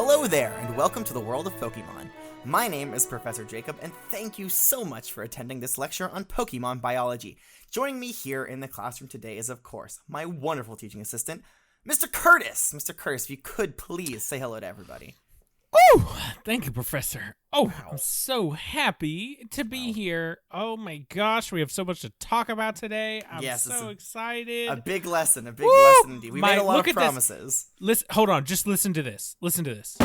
Hello there, and welcome to the world of Pokemon. My name is Professor Jacob, and thank you so much for attending this lecture on Pokemon biology. Joining me here in the classroom today is, of course, my wonderful teaching assistant, Mr. Curtis. Mr. Curtis, if you could please say hello to everybody. Oh, thank you, Professor. Oh, wow. I'm so happy to be here. Oh my gosh, we have so much to talk about today. I'm so excited. A big lesson indeed. We made a lot of promises. Listen, hold on, just listen to this. Listen to this.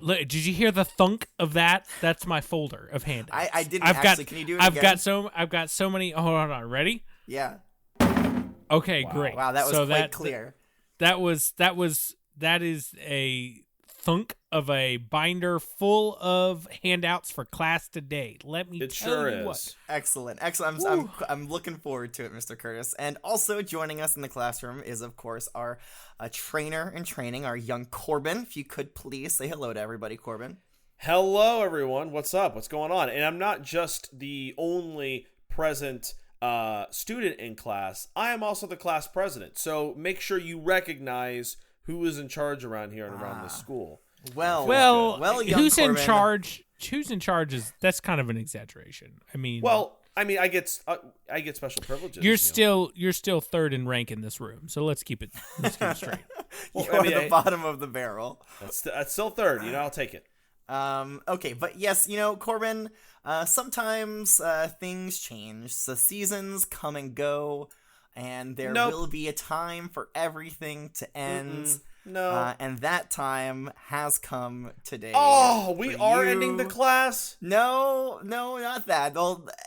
Did you hear the thunk of that? That's my folder of handouts. I didn't actually. Can you do it again? I've got so many. Oh, hold on. Ready? Yeah. Okay, great. Wow, that was quite clear. That is a thunk of a binder full of handouts for class today. Let me tell you what. Excellent. I'm looking forward to it, Mr. Curtis. And also joining us in the classroom is, of course, our trainer in training, our young Corbin. If you could please say hello to everybody, Corbin. Hello, everyone. What's up? What's going on? And I'm not just the only present student in class. I am also the class president. So make sure you recognize who is in charge around here and around this school. Well, young who's Corbin. in charge? Who's in charge that's kind of an exaggeration. I get special privileges. You're still third in rank in this room. So let's keep it straight. You're at the bottom of the barrel. That's still third. I'll take it. Okay, but yes, Corbin, sometimes things change. The seasons come and go, and there will be a time for everything to end. No. And that time has come today. Oh, we are ending the class? No, not that.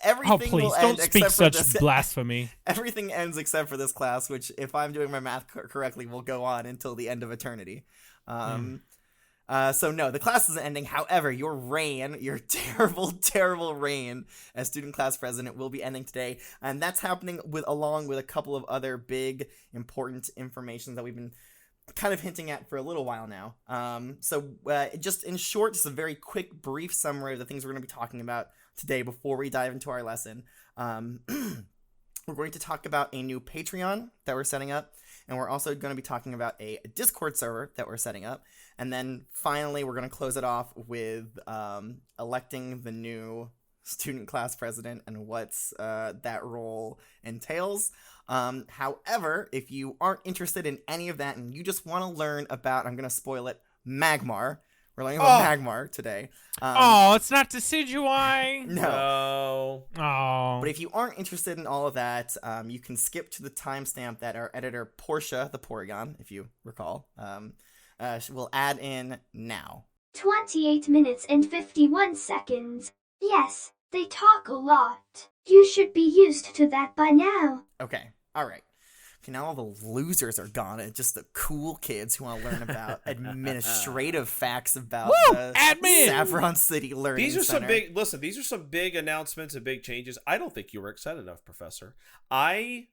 Everything please, will don't end speak except for such this. blasphemy. Everything ends except for this class, which, if I'm doing my math correctly, will go on until the end of eternity. So no, the class isn't ending. However, your terrible, terrible reign as student class president will be ending today. And that's happening along with a couple of other big, important information that we've been kind of hinting at for a little while now. Just in short, just a very quick, brief summary of the things we're going to be talking about today before we dive into our lesson. We're going to talk about a new Patreon that we're setting up, and we're also going to be talking about a Discord server that we're setting up. And then finally, we're going to close it off with electing the new student class president and what's that role entails. However, if you aren't interested in any of that and you just want to learn about, I'm going to spoil it, Magmar. We're learning about Magmar today. It's not Decidueye. No. Oh. But if you aren't interested in all of that, you can skip to the timestamp that our editor, Portia the Porygon, if you recall, will add in now. 28 minutes and 51 seconds. Yes, they talk a lot. You should be used to that by now. Okay, alright. Okay, now all the losers are gone, and just the cool kids who want to learn about administrative facts about admin! Saffron City Learning Center. These are some big announcements and big changes. I don't think you were excited enough, Professor. I'm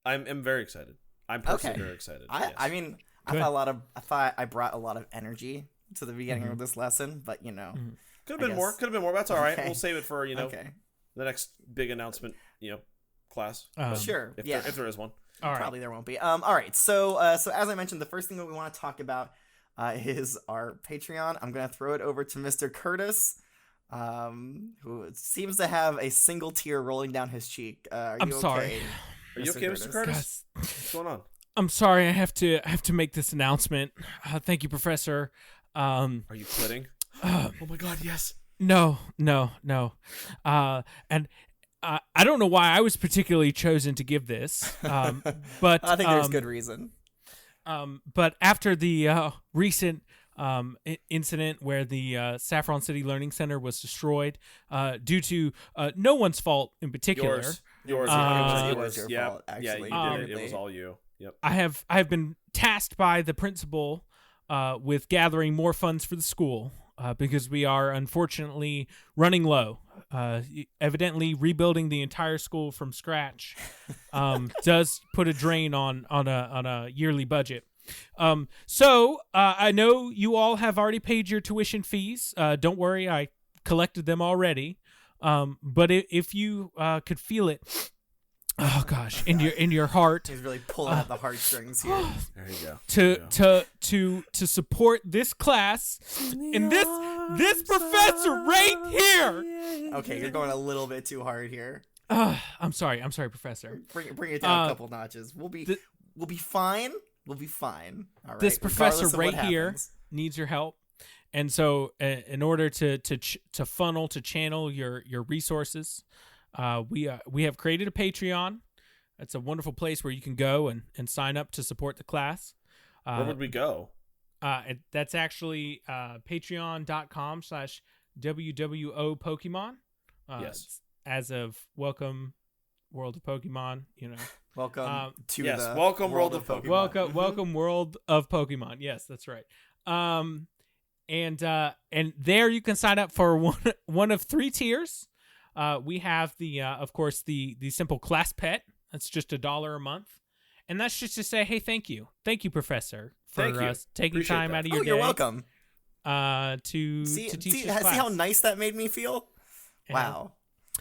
very excited. I'm personally very excited. I thought I brought a lot of energy to the beginning of this lesson, but could have been more. Could have been more. That's all right. We'll save it for the next big announcement. Class. Sure. If there is one. All right. Probably there won't be. All right. So as I mentioned, the first thing that we want to talk about is our Patreon. I'm going to throw it over to Mr. Curtis, who seems to have a single tear rolling down his cheek. I'm sorry. Are you okay, Mr. Curtis? What's going on? I'm sorry. I have to make this announcement. Thank you, Professor. Are you quitting? Oh my God, yes. No. And I don't know why I was particularly chosen to give this, but I think there's good reason. But after the recent incident where the Saffron City Learning Center was destroyed due to no one's fault in particular. Yours. It was your fault, actually. Yeah, you did it. It was all you. Yep. I have been tasked by the principal with gathering more funds for the school because we are unfortunately running low. Evidently, rebuilding the entire school from scratch does put a drain on a yearly budget. So I know you all have already paid your tuition fees. Don't worry, I collected them already. But if you could feel it, Oh gosh, in your heart. He's really pulling at the heartstrings here. There you go. To support this class and this professor right here. Okay, you're going a little bit too hard here. I'm sorry, Professor. Bring it down a couple notches. We'll be fine. We'll be fine. All right. This professor regardless of right what here happens. needs your help, and so in order to channel your resources, we have created a Patreon. It's a wonderful place where you can go and sign up to support the class. Where would we go? That's actually patreon.com/WWO Pokemon. Yes. As of welcome, World of Pokemon. Welcome to yes, the welcome World of Pokemon. Welcome World of Pokemon. Yes, that's right. And there you can sign up for one of 3 tiers. We have of course the simple class pet. That's just $1 a month, and that's just to say, hey, thank you, Professor, for taking Appreciate time that. out of your day. You're welcome. To teach See this class. how nice that made me feel? Wow.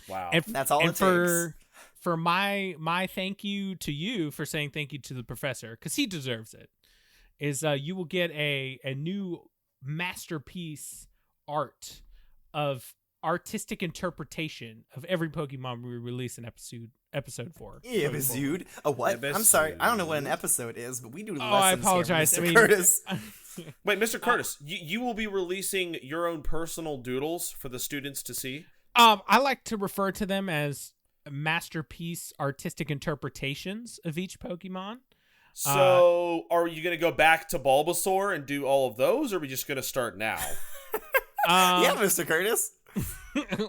And That's all and it for, takes. For my thank you to you for saying thank you to the professor, because he deserves it, is you will get a new masterpiece art of artistic interpretation of every Pokemon we release an episode for. Episode? A what? Episode. I'm sorry. I don't know what an episode is, but we do lessons I apologize. here, Mr. Curtis. Wait, Mr. Curtis, you will be releasing your own personal doodles for the students to see? I like to refer to them as masterpiece artistic interpretations of each Pokemon. So, are you going to go back to Bulbasaur and do all of those, or are we just going to start now? Yeah, Mr. Curtis.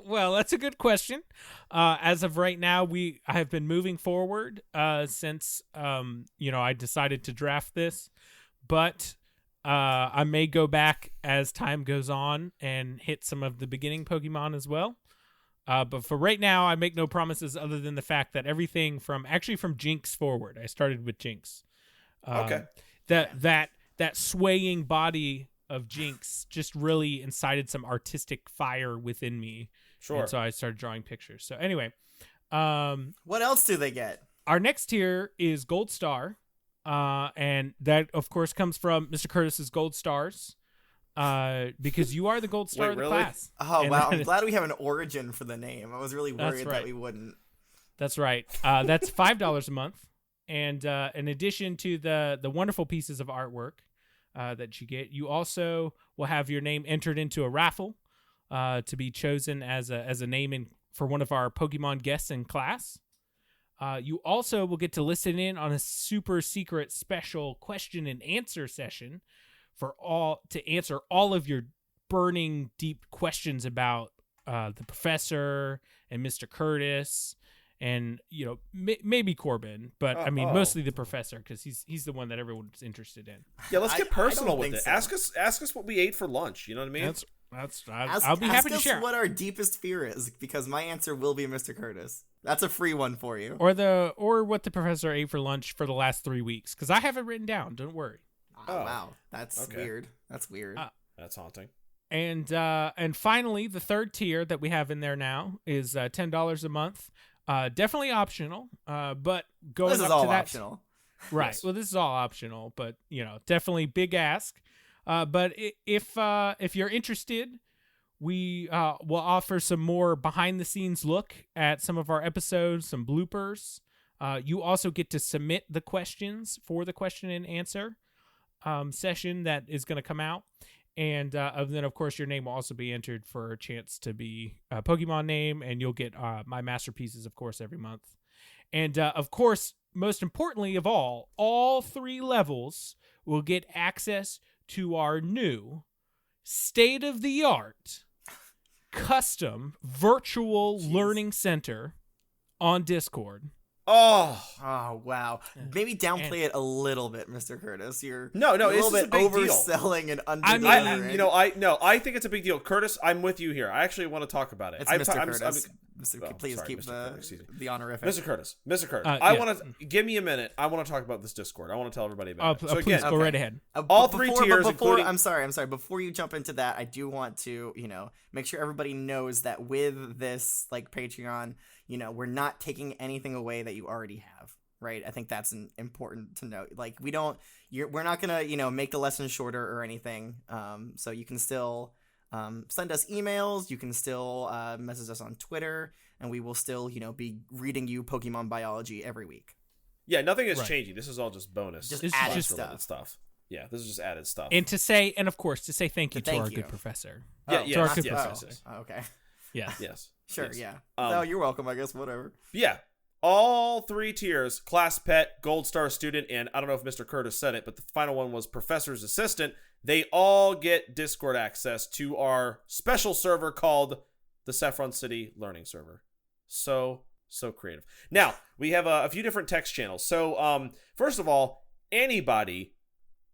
Well, that's a good question. As of right now, I have been moving forward since I decided to draft this, but I may go back as time goes on and hit some of the beginning Pokemon as well. But for right now, I make no promises other than the fact that everything from Jinx forward, I started with Jinx. Okay. That swaying body of Jinx just really incited some artistic fire within me. Sure. And so I started drawing pictures. So anyway, What else do they get? our next tier is Gold Star. And that, of course, comes from Mr. Curtis's Gold Stars. Because you are the Gold Star Wait, of the really? class. Oh, And wow. that I'm is- glad we have an origin for the name. I was really That's worried right. that we wouldn't. That's right. That's $5 a month. And in addition to the wonderful pieces of artwork that you get, you also will have your name entered into a raffle to be chosen as a name for one of our Pokemon guests in class. You also will get to listen in on a super secret special question and answer session to answer all of your burning deep questions about the professor and Mr. Curtis and maybe Corbin, but I mean mostly the professor, because he's the one that everyone's interested in. Yeah, let's get personal don't with think it. so. Ask us what we ate for lunch. You know what I mean? I'll be happy to ask share. us what our deepest fear is, because my answer will be Mr. Curtis. That's a free one for you. Or what the professor ate for lunch for the last 3 weeks, because I have it written down. Don't worry. Oh, wow. That's okay. weird. That's weird. That's haunting. And finally, the third tier that we have in there now is $10 a month. Definitely optional. But going this up is all to that, optional. right? Yes. Well, this is all optional, but definitely big ask. But if you're interested, we will offer some more behind the scenes look at some of our episodes, some bloopers. You also get to submit the questions for the question and answer session that is going to come out. And then, of course, your name will also be entered for a chance to be a Pokemon name, and you'll get my masterpieces, of course, every month. And, of course, most importantly of all 3 levels will get access to our new state-of-the-art custom virtual learning center on Discord. Oh, wow. Maybe downplay it a little bit, Mr. Curtis. You're No, a little this is bit a big deal. overselling and I mean, underdelivering. I think it's a big deal. Curtis, I'm with you here. I actually want to talk about it. It's Mr. Curtis. Please sorry, keep Mr. Curtis, excuse me. the honorific. Mr. Curtis, Yeah. I want to give me a minute. I want to talk about this Discord. I want to tell everybody about it. So please again, go right ahead. all three tiers, including... I'm sorry. Before you jump into that, I do want to, make sure everybody knows that with this like Patreon, we're not taking anything away that you already have, right? I think that's important to note. Like we're not gonna, make the lesson shorter or anything. So you can still send us emails. You can still message us on Twitter, and we will still, be reading you Pokemon biology every week. Yeah, nothing is changing. This is all just bonus. Just This added is just stuff. Yeah, this is just added stuff. And of course, to say thank you to our good professor. Yeah, to our good yes, professor. Oh, okay. Yes. Yes. Sure, yes. yeah. No, you're welcome, I guess, whatever. Yeah. All three tiers, class pet, gold star student, and I don't know if Mr. Curtis said it, but the final one was professor's assistant. They all get Discord access to our special server called the Saffron City Learning Server. So creative. Now, we have a few different text channels. So, first of all, anybody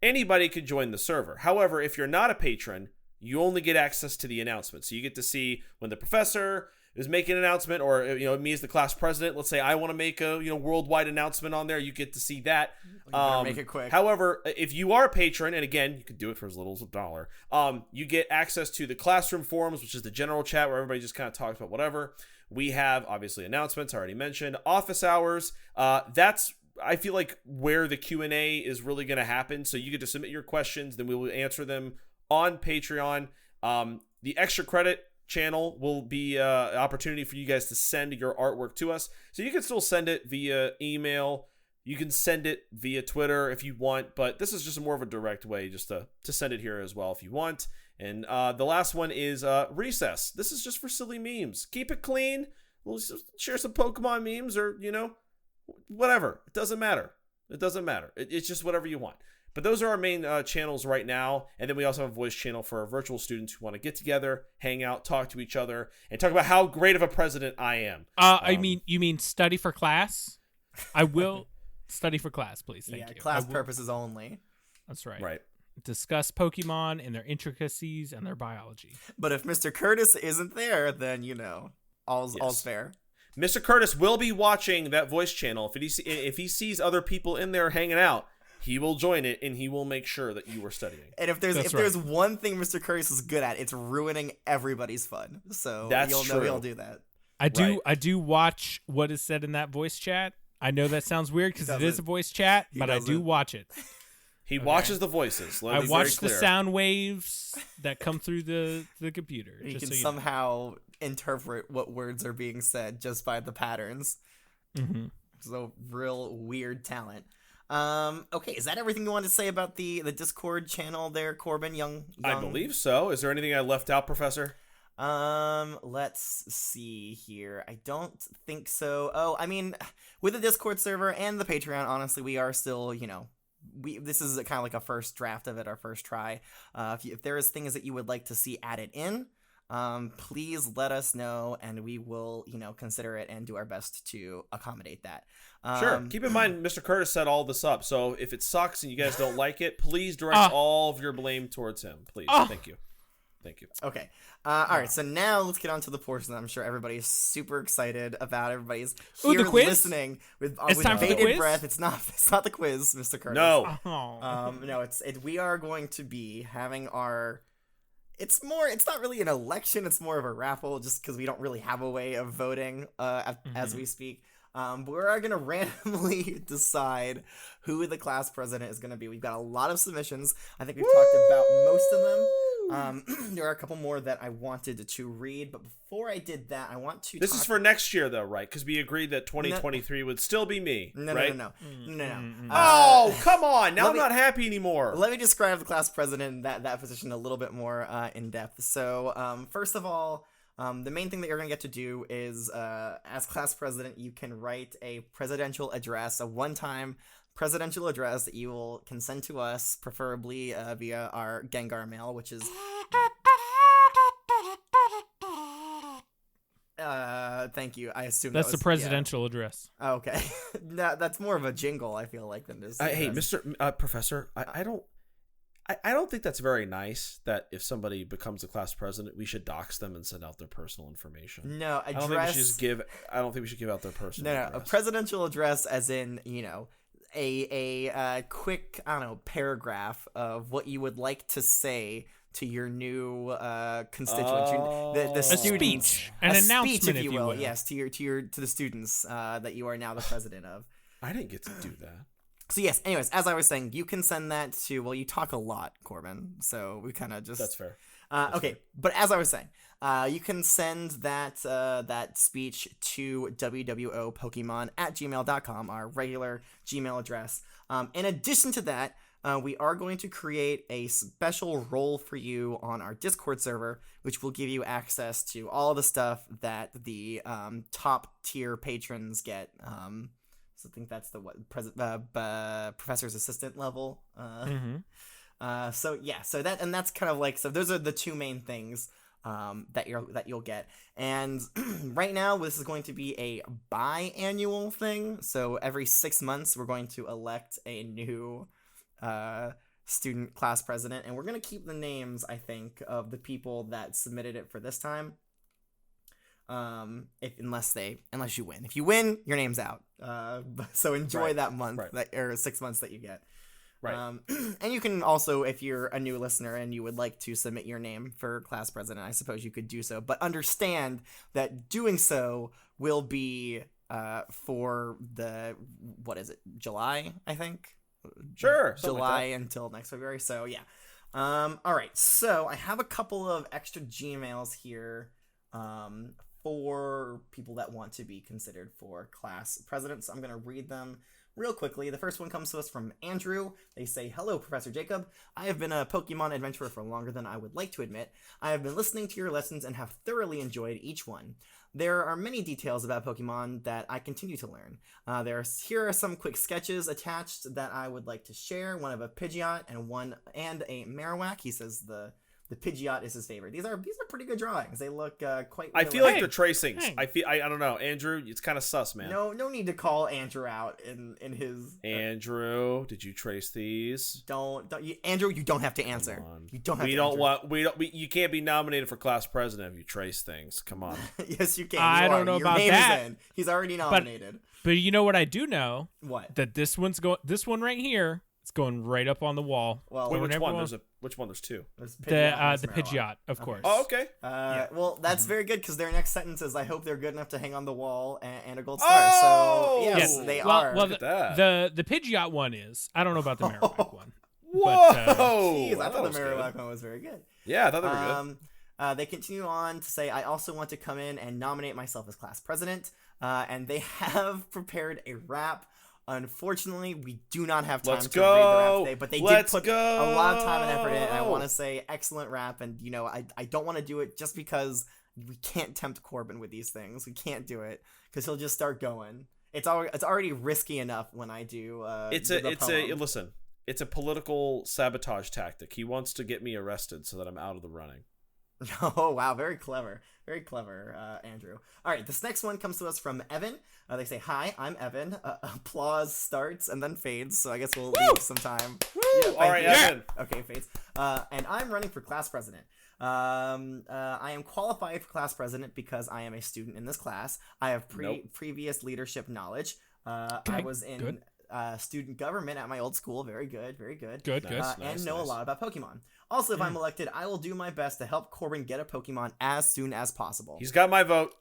could join the server. However, if you're not a patron, you only get access to the announcements. So you get to see when the professor is making an announcement, or me as the class president, let's say I want to make a worldwide announcement on there, you get to see that. Make it quick. However, if you are a patron, and again, you can do it for as little as $1, you get access to the classroom forums, which is the general chat where everybody just kind of talks about whatever. We have obviously announcements, I already mentioned, office hours. That's, I feel like, where the Q&A is really going to happen. So you get to submit your questions, then we will answer them on Patreon. The extra credit channel will be an opportunity for you guys to send your artwork to us. So you can still send it via email. You can send it via Twitter if you want, but this is just more of a direct way just to send it here as well if you want. And the last one is Recess. This is just for silly memes. Keep it clean. We'll just share some Pokemon memes or, whatever. It doesn't matter. It's just whatever you want. But those are our main channels right now. And then we also have a voice channel for our virtual students who want to get together, hang out, talk to each other, and talk about how great of a president I am. You mean study for class? I will study for class, please. Thank you. Class purposes only. That's right. Right. Discuss Pokemon and their intricacies and their biology. But if Mr. Curtis isn't there, then, all's fair. Mr. Curtis will be watching that voice channel. If he sees other people in there hanging out, he will join it, and he will make sure that you are studying. And if there's one thing Mr. Curtis is good at, it's ruining everybody's fun. So you'll know he'll do that. I do watch what is said in that voice chat. I know that sounds weird because it is a voice chat, but I do watch it. He watches the voices. I watch the sound waves that come through the computer. He can somehow interpret what words are being said just by the patterns. Mm-hmm. So real weird talent. Okay, is that everything you wanted to say about the Discord channel there, Corbin? Young? I believe so. Is there anything I left out, Professor? Let's see here. I don't think so. Oh, I mean, with the Discord server and the Patreon, honestly, we are still, this is kind of like a first draft of it, our first try. If there is things that you would like to see added in, please let us know, and we will, consider it and do our best to accommodate that. Sure. Keep in mind, Mr. Curtis set all this up, so if it sucks and you guys don't like it, please direct all of your blame towards him. Please. Thank you. Okay. All right. So now let's get on to the portion that I'm sure everybody's super excited about. Everybody's here listening with bated breath. It's not the quiz, Mr. Curtis. No. No. We are going to be having our. It's not really an election. It's more of a raffle, just because we don't really have a way of voting as we speak. But we're going to randomly decide who the class president is going to be. We've got a lot of submissions. I think we've talked about most of them. There are a couple more that I wanted to read, but before I did that, I want to. This is for next year, though, right? Because we agreed that 2023 would still be me. No. Oh, come on! Now I'm not happy anymore. Let me describe the class president, that position, a little bit more in depth. So, first of all, the main thing that you're going to get to do is, as class president, you can write a presidential address, a one-time presidential address that you can send to us, preferably via our Gengar mail, which is... thank you. I assume that's the presidential address. Oh, okay. No, that's more of a jingle, I feel like, than this. Hey, Mr. Professor, I I don't think that's very nice that if somebody becomes the class president, we should dox them and send out their personal information. No, I don't think we should just give. I don't think we should give out their personal. No, address. a presidential address, as in, a quick, I don't know, paragraph of what you would like to say to your new constituents, the A students, speech, an a announcement, speech, if you will. will. Yes, to the students that you are now the president of. I didn't get to do that. So yes, anyways, as I was saying, you can send that to, well, you talk a lot, Corbin, so we kind of just... That's fair. Okay, but as I was saying, you can send that speech to wwopokemon@gmail.com, our regular Gmail address. In addition to that, we are going to create a special role for you on our Discord server, which will give you access to all the stuff that the top tier patrons get. So I think that's the professor's assistant level. So that's kind of like, so those are the two main things that you'll get. And right now this is going to be a biannual thing. So every 6 months we're going to elect a new student class president, and we're going to keep the names, I think, of the people that submitted it for this time. Unless you win. If you win, your name's out. So enjoy that month, or 6 months that you get. Right. And you can also, if you're a new listener and you would like to submit your name for class president, I suppose you could do so. But understand that doing so will be for July, I think? Sure. July until next February. So yeah. All right. So I have a couple of extra Gmails here for people that want to be considered for class president. So I'm going to read them real quickly. The first one comes to us from Andrew. They say, "Hello, Professor Jacob. I have been a Pokemon adventurer for longer than I would like to admit. I have been listening to your lessons and have thoroughly enjoyed each one. There are many details about Pokemon that I continue to learn. Here are some quick sketches attached that I would like to share. One of a Pidgeot and a Marowak." He says the Pidgeot is his favorite. These are pretty good drawings. They look quite. I feel like they're tracings. Hey. I don't know, Andrew. It's kind of sus, man. No need to call Andrew out in his. Andrew, did you trace these? Andrew, you don't have to answer. You don't have to answer. You can't be nominated for class president if you trace things. Come on. Yes, you can. I don't know Your about name that. Is in. He's already nominated. But you know what I do know? What? That this one right here, it's going right up on the wall. Well, Wait, which one? There's two. There's The Pidgeot Pidgeot, of course. Oh, okay. Well, that's very good because their next sentence is, "I hope they're good enough to hang on the wall and a gold star." Oh! So yes, Yeah. they Well, are. Look at that. The Pidgeot one is. I don't know about the Marowak one. Whoa! Jeez, I thought was the good. Marowak one was very good. Yeah, I thought they were good. They continue on to say, "I also want to come in and nominate myself as class president." And they have prepared a rap. Unfortunately, we do not have time to read the rap today, but they did put a lot of time and effort in it, and I want to say excellent rap, and I don't want to do it just because we can't tempt Corbin with these things. We can't do it because he'll just start going. It's already risky enough when I do Listen, it's a political sabotage tactic. He wants to get me arrested so that I'm out of the running. Oh, wow. Very clever. Very clever, Andrew. All right. This next one comes to us from Evan. They say, "Hi, I'm Evan." Applause starts and then fades. So I guess we'll leave some time. Woo! Yeah, All right, Evan. Okay, fades. And I'm running for class president. I am qualified for class president because I am a student in this class. I have previous leadership knowledge. I was in student government at my old school. Very good. Very good. Good. And know a lot about Pokemon. Also, if I'm elected, I will do my best to help Corbin get a Pokemon as soon as possible. He's got my vote.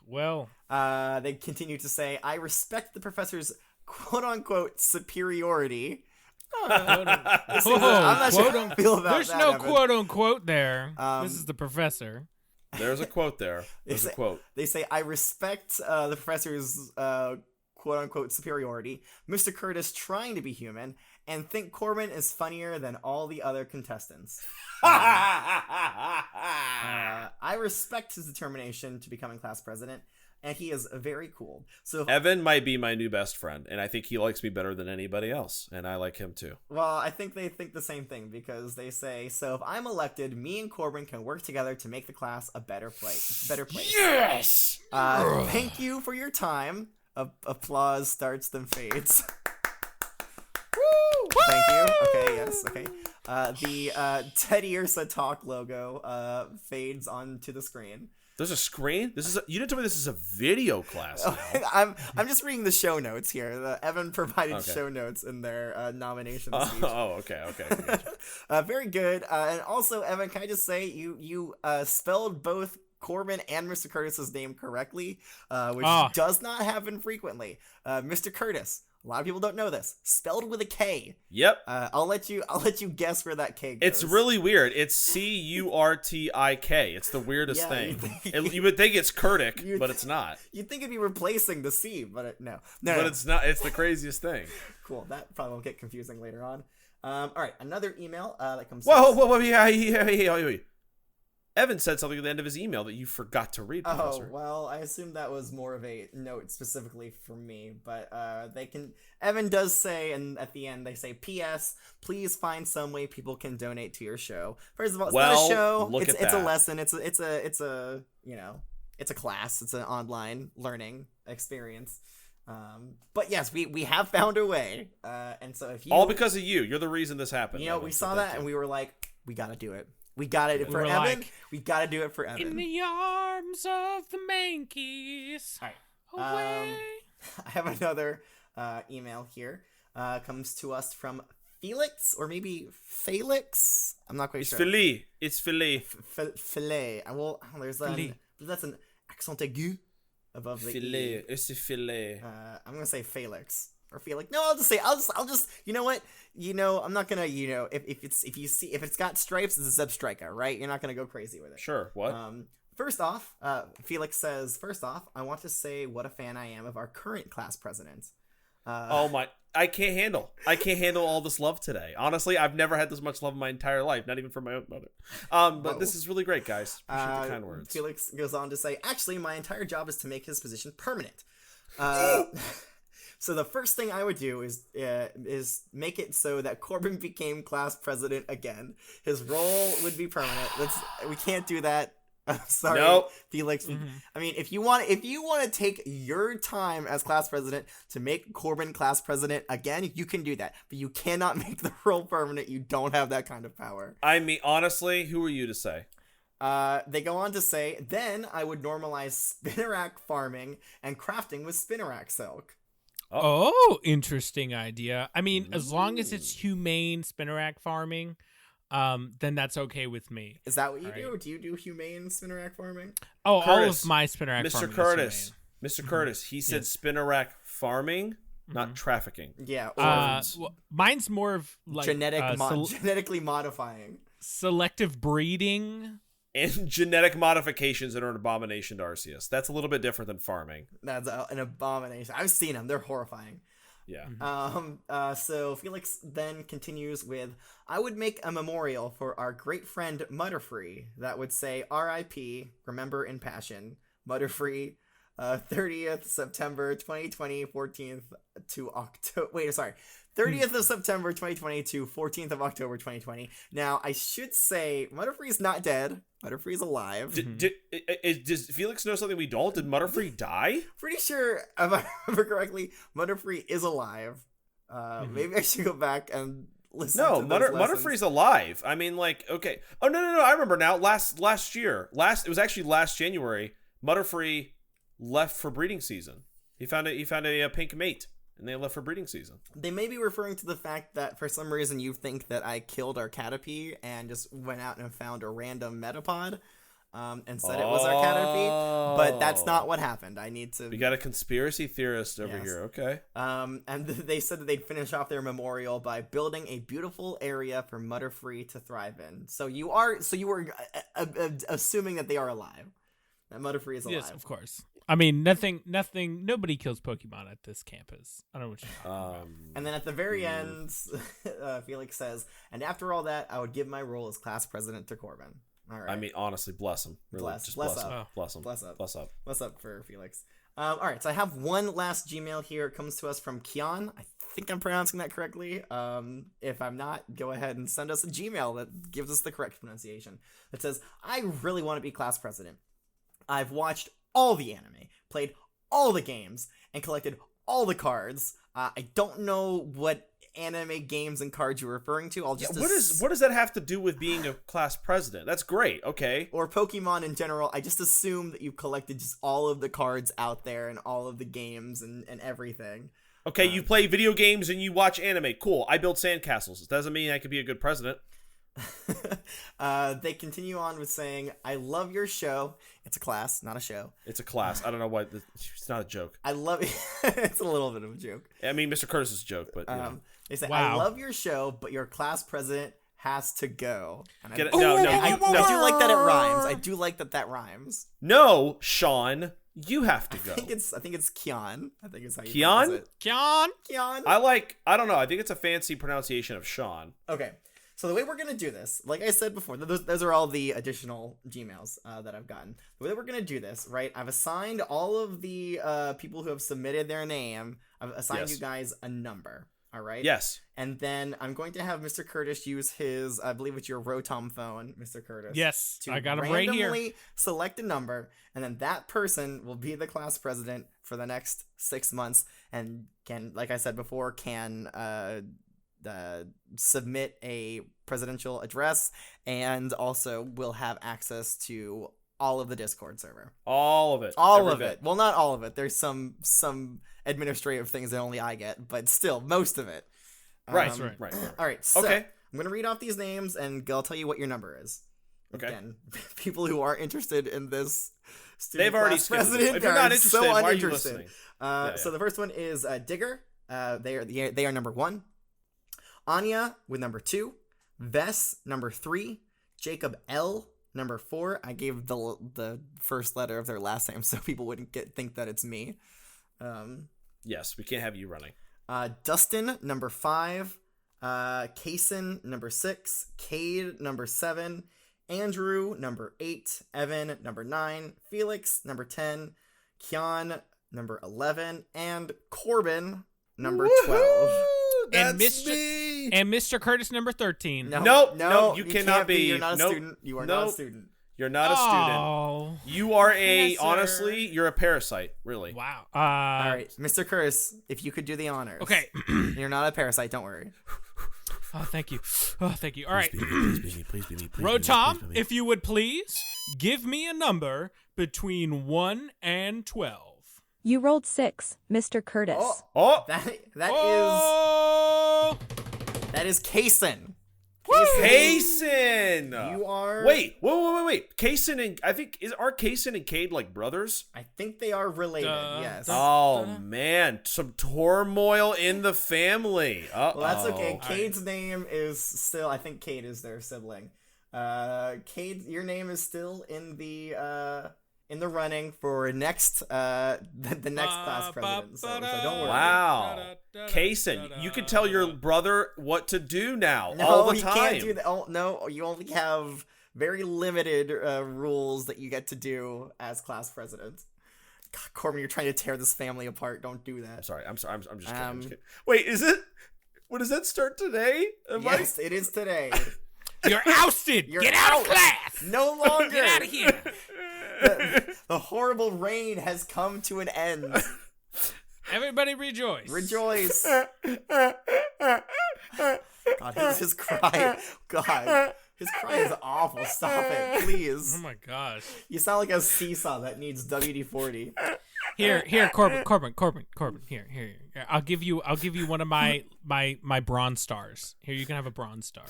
Well. They continue to say, "I respect the professor's quote-unquote superiority." I'm not sure how I feel about There's that, no Evan. quote-unquote there. This is the professor. There's a quote there. There's a quote. They say, "I respect the professor's quote-unquote superiority, Mr. Curtis trying to be human, and think Corbin is funnier than all the other contestants. I respect his determination to becoming class president, and he is very cool. So Evan might be my new best friend, and I think he likes me better than anybody else, and I like him too." Well, I think they think the same thing because they say, "So if I'm elected, me and Corbin can work together to make the class a better place." Yes! Thank you for your time. Applause starts then fades. Woo! Thank you. Okay, yes, okay. The Teddy Ursa Talk logo fades onto the screen. There's a screen? You didn't tell me this is a video class now. I'm just reading the show notes here. Evan provided Okay. show notes in their nomination speech. Okay. Very good. And also, Evan, can I just say you spelled both Corbin and Mr. Curtis's name correctly, which does not happen frequently. Mr. Curtis, a lot of people don't know this, spelled with a K. Yep. I'll let you guess where that K goes. It's really weird. It's Curtik. It's the weirdest thing. You would think it's Kurtic, but it's not. You'd think it'd be replacing the C, but no. But it's not. It's the craziest thing. Cool. That probably will get confusing later on. All right, another email that comes. Whoa! Yeah. Evan said something at the end of his email that you forgot to read, Professor. Oh, well, I assume that was more of a note specifically for me, but Evan does say, and at the end they say, P.S. Please find some way people can donate to your show. First of all, it's not a show. It's a lesson. It's a it's a class. It's an online learning experience. But yes, we have found a way. And so if you all because of you, you're the reason this happened. We saw that and we were like, we gotta do it. We got it for Evan. We got to do it for Evan. In the arms of the Mankeys. All right. I have another email here. Comes to us from Felix, or maybe Felix. I'm not quite sure. It's Filet. Filet. Well, there's that's an accent aigu above the Filet. E. It's a filet. I'm gonna say Felix. Or Felix. No, I'll just you know what? I'm not gonna, if it's got stripes, it's a Zebstrika, right? You're not gonna go crazy with it. Sure. What? First off, Felix says, I want to say what a fan I am of our current class president. I can't handle all this love today. Honestly, I've never had this much love in my entire life, not even from my own mother. But this is really great, guys. Appreciate the kind words. Felix goes on to say, actually, my entire job is to make his position permanent. So the first thing I would do is make it so that Corbin became class president again. His role would be permanent. We can't do that. I'm sorry, nope. Felix. Mm-hmm. I mean, if you want to take your time as class president to make Corbin class president again, you can do that. But you cannot make the role permanent. You don't have that kind of power. I mean, honestly, who are you to say? They go on to say, then I would normalize spinnerack farming and crafting with spinnerack silk. Oh, interesting idea. I mean, as long as it's humane spinnerack farming, then that's okay with me. Is that what you do? Do you do humane spinnerack farming? Oh, Curtis, all of my spinnerack farming Mr. Curtis, he said spinnerack farming, not trafficking. Yeah. Mine's more of like genetically modifying. Selective breeding. And genetic modifications that are an abomination to Arceus. That's a little bit different than farming. That's an abomination. I've seen them. They're horrifying. Yeah. So Felix then continues with, I would make a memorial for our great friend Mutterfree that would say R.I.P. Remember in Passion. Mutterfree, 30th September 2020, 14th to October. 30th of September 2020 to 14th of October 2020. Now, I should say, Mutterfree's not dead. Mutterfree's alive. Does Felix know something we don't? Did Mutterfree die? Pretty sure, if I remember correctly, Mutterfree is alive. Maybe I should go back and listen to those Mutterfree's alive. I mean, like, okay. Oh, no. I remember now. Last year. It was actually last January. Mutterfree left for breeding season. He found a pink mate. And they left for breeding season. They may be referring to the fact that for some reason you think that I killed our Caterpie and just went out and found a random Metapod and said it was our Caterpie. But that's not what happened. We got a conspiracy theorist over here. Okay. And they said that they'd finish off their memorial by building a beautiful area for Mutterfree to thrive in. So you were assuming that they are alive. That Mutterfree is alive. Yes, of course. I mean, nobody kills Pokemon at this campus. I don't know what you're talking about. And then at the very end, Felix says, and after all that, I would give my role as class president to Corbin. All right. I mean, honestly, bless him. Really, bless him. Bless him. Bless up. Bless up for Felix. All right, so I have one last Gmail here. It comes to us from Kian. I think I'm pronouncing that correctly. If I'm not, go ahead and send us a Gmail that gives us the correct pronunciation. It says, I really want to be class president. I've watched all the anime, played all the games, and collected all the cards. I don't know what anime games and cards you're referring to. I'll just what does that have to do with being a class president? That's great. Okay. Or Pokemon in general. I just assume that you've collected just all of the cards out there and all of the games and everything. Okay, you play video games and you watch anime. Cool. I build sandcastles. It doesn't mean I could be a good president. They continue on with saying, I love your show. It's a class, not a show. It's a class. I don't know why. It's not a joke. I love it. It's a little bit of a joke. I mean, Mr. Curtis's joke, but you know. They say, Wow. I love your show, but your class president has to go. And Get it? I No, do like that it rhymes. I do like that rhymes. No, Sean, you have to go. I think it's Kion. I think it's how you Kion? pronounce it. Kion? Kion. I don't know. I think it's a fancy pronunciation of Sean. Okay. So the way we're going to do this, like I said before, those are all the additional Gmails that I've gotten. The way that we're going to do this, right, I've assigned all of the people who have submitted their name, I've assigned you guys a number, all right? Yes. And then I'm going to have Mr. Curtis use his, I believe it's your Rotom phone, Mr. Curtis. Yes, to I got him right here. randomly select a number, and then that person will be the class president for the next 6 months, and can, like I said before, can submit a presidential address, and also will have access to all of the Discord server. All of it. All Every of bit. it. Well, not all of it. There's some administrative things that only I get, but still, most of it. Right. right. Right. All right. So Okay. I'm going to read off these names, and I'll tell you what your number is. Okay. Again, people who are interested in this student They've already class skipped it. president If you're are not interested, so why are you uninterested. listening? So the first one is Digger. They are number 1. Anya with number 2. Vess number 3. Jacob L number 4. I gave the first letter of their last name so people wouldn't think that it's me. Yes, we can't have you running. Dustin number 5. Kason number 6. Cade number 7. Andrew number 8. Evan number 9. Felix number 10. Kian number 11. And Corbin number 12. And That's Mr. me. And Mr. Curtis number 13. Nope, you cannot can't be. You're not a Nope. student. You are not a Nope. student. You're not a student. Oh. You are a, Professor. honestly, you're a parasite, really. Wow. All right, Mr. Curtis, if you could do the honors. Okay. You're not a parasite, don't worry. Oh, thank you. Oh, thank you. All right. Please be me, please be me. Rotom, if you would please give me a number between 1 and 12. You rolled 6, Mr. Curtis. Oh, That Oh! is Kason. Kaysen! You are. Wait. Kaysen and, I think, are Kaysen and Cade like brothers? I think they are related. Duh. Yes. Oh, man. Some turmoil in the family. Uh-oh. Well, that's okay. Cade's name is still. I think Cade is their sibling. Cade, your name is still in the running for next the next class president. So don't worry. Wow. Kaysen, you can tell your brother what to do now No, all the you time. can't do that. Oh, no, you only have very limited rules that you get to do as class president. God, Corbin, you're trying to tear this family apart. Don't do that. I'm sorry. I'm just kidding. I'm just kidding. Wait, is it? What does that start today? Yes, it is today. You're ousted. You're Get out out. of class. No longer. Get out of here. The horrible reign has come to an end. Everybody rejoice. Rejoice. God, his cry. God, his cry is awful. Stop it, please. Oh my gosh. You sound like a seesaw that needs WD-40. Here, Corbin. Here. I'll give you one of my bronze stars. Here, you can have a bronze star.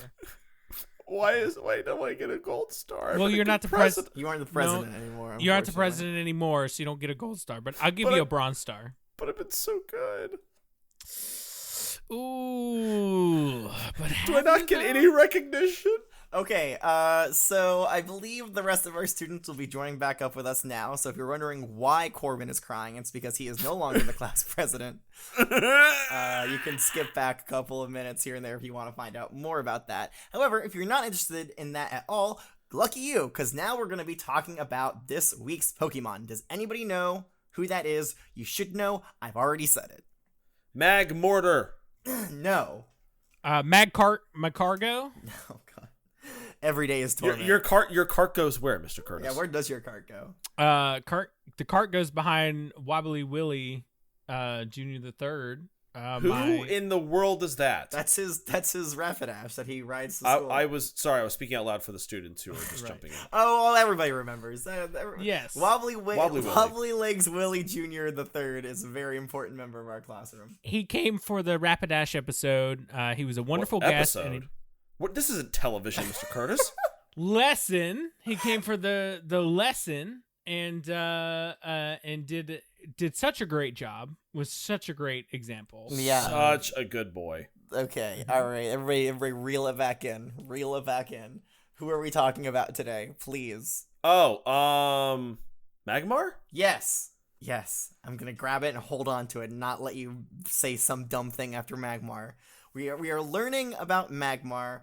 Why don't I get a gold star? Well, you're not the president. You aren't the president anymore. You're not the unfortunately. president anymore, so you don't get a gold star. But I'll give But you I- a bronze star. But I've been so good. Ooh. But Do I not get any recognition? Okay, so I believe the rest of our students will be joining back up with us now. So if you're wondering why Corbin is crying, it's because he is no longer the class president. You can skip back a couple of minutes here and there if you want to find out more about that. However, if you're not interested in that at all, lucky you, because now we're going to be talking about this week's Pokemon. Does anybody know who that is? You should know. I've already said it. Magmortar. No. Magcargo? Oh, God. Every day is torment. Your cart goes where, Mr. Curtis? Yeah, where does your cart go? The cart goes behind Wobbly Willie, Junior the Third. Who in the world is that? That's his Rapidash that he rides to school. I was speaking out loud for the students who were just Right. jumping in. Oh, well, everybody remembers. Yes. Wobbly Willie. Legs Willie Jr. the Third is a very important member of our classroom. He came for the Rapidash episode. He was a wonderful What guest. episode? And What? This isn't television, Mr. Curtis. lesson. He came for the lesson and did such a great job. Was such a great example. Yeah. Such a good boy. Okay, all right, everybody, reel it back in. Who are we talking about today? Please. Oh, Magmar? Yes. I'm gonna grab it and hold on to it, and not let you say some dumb thing after Magmar. We are learning about Magmar,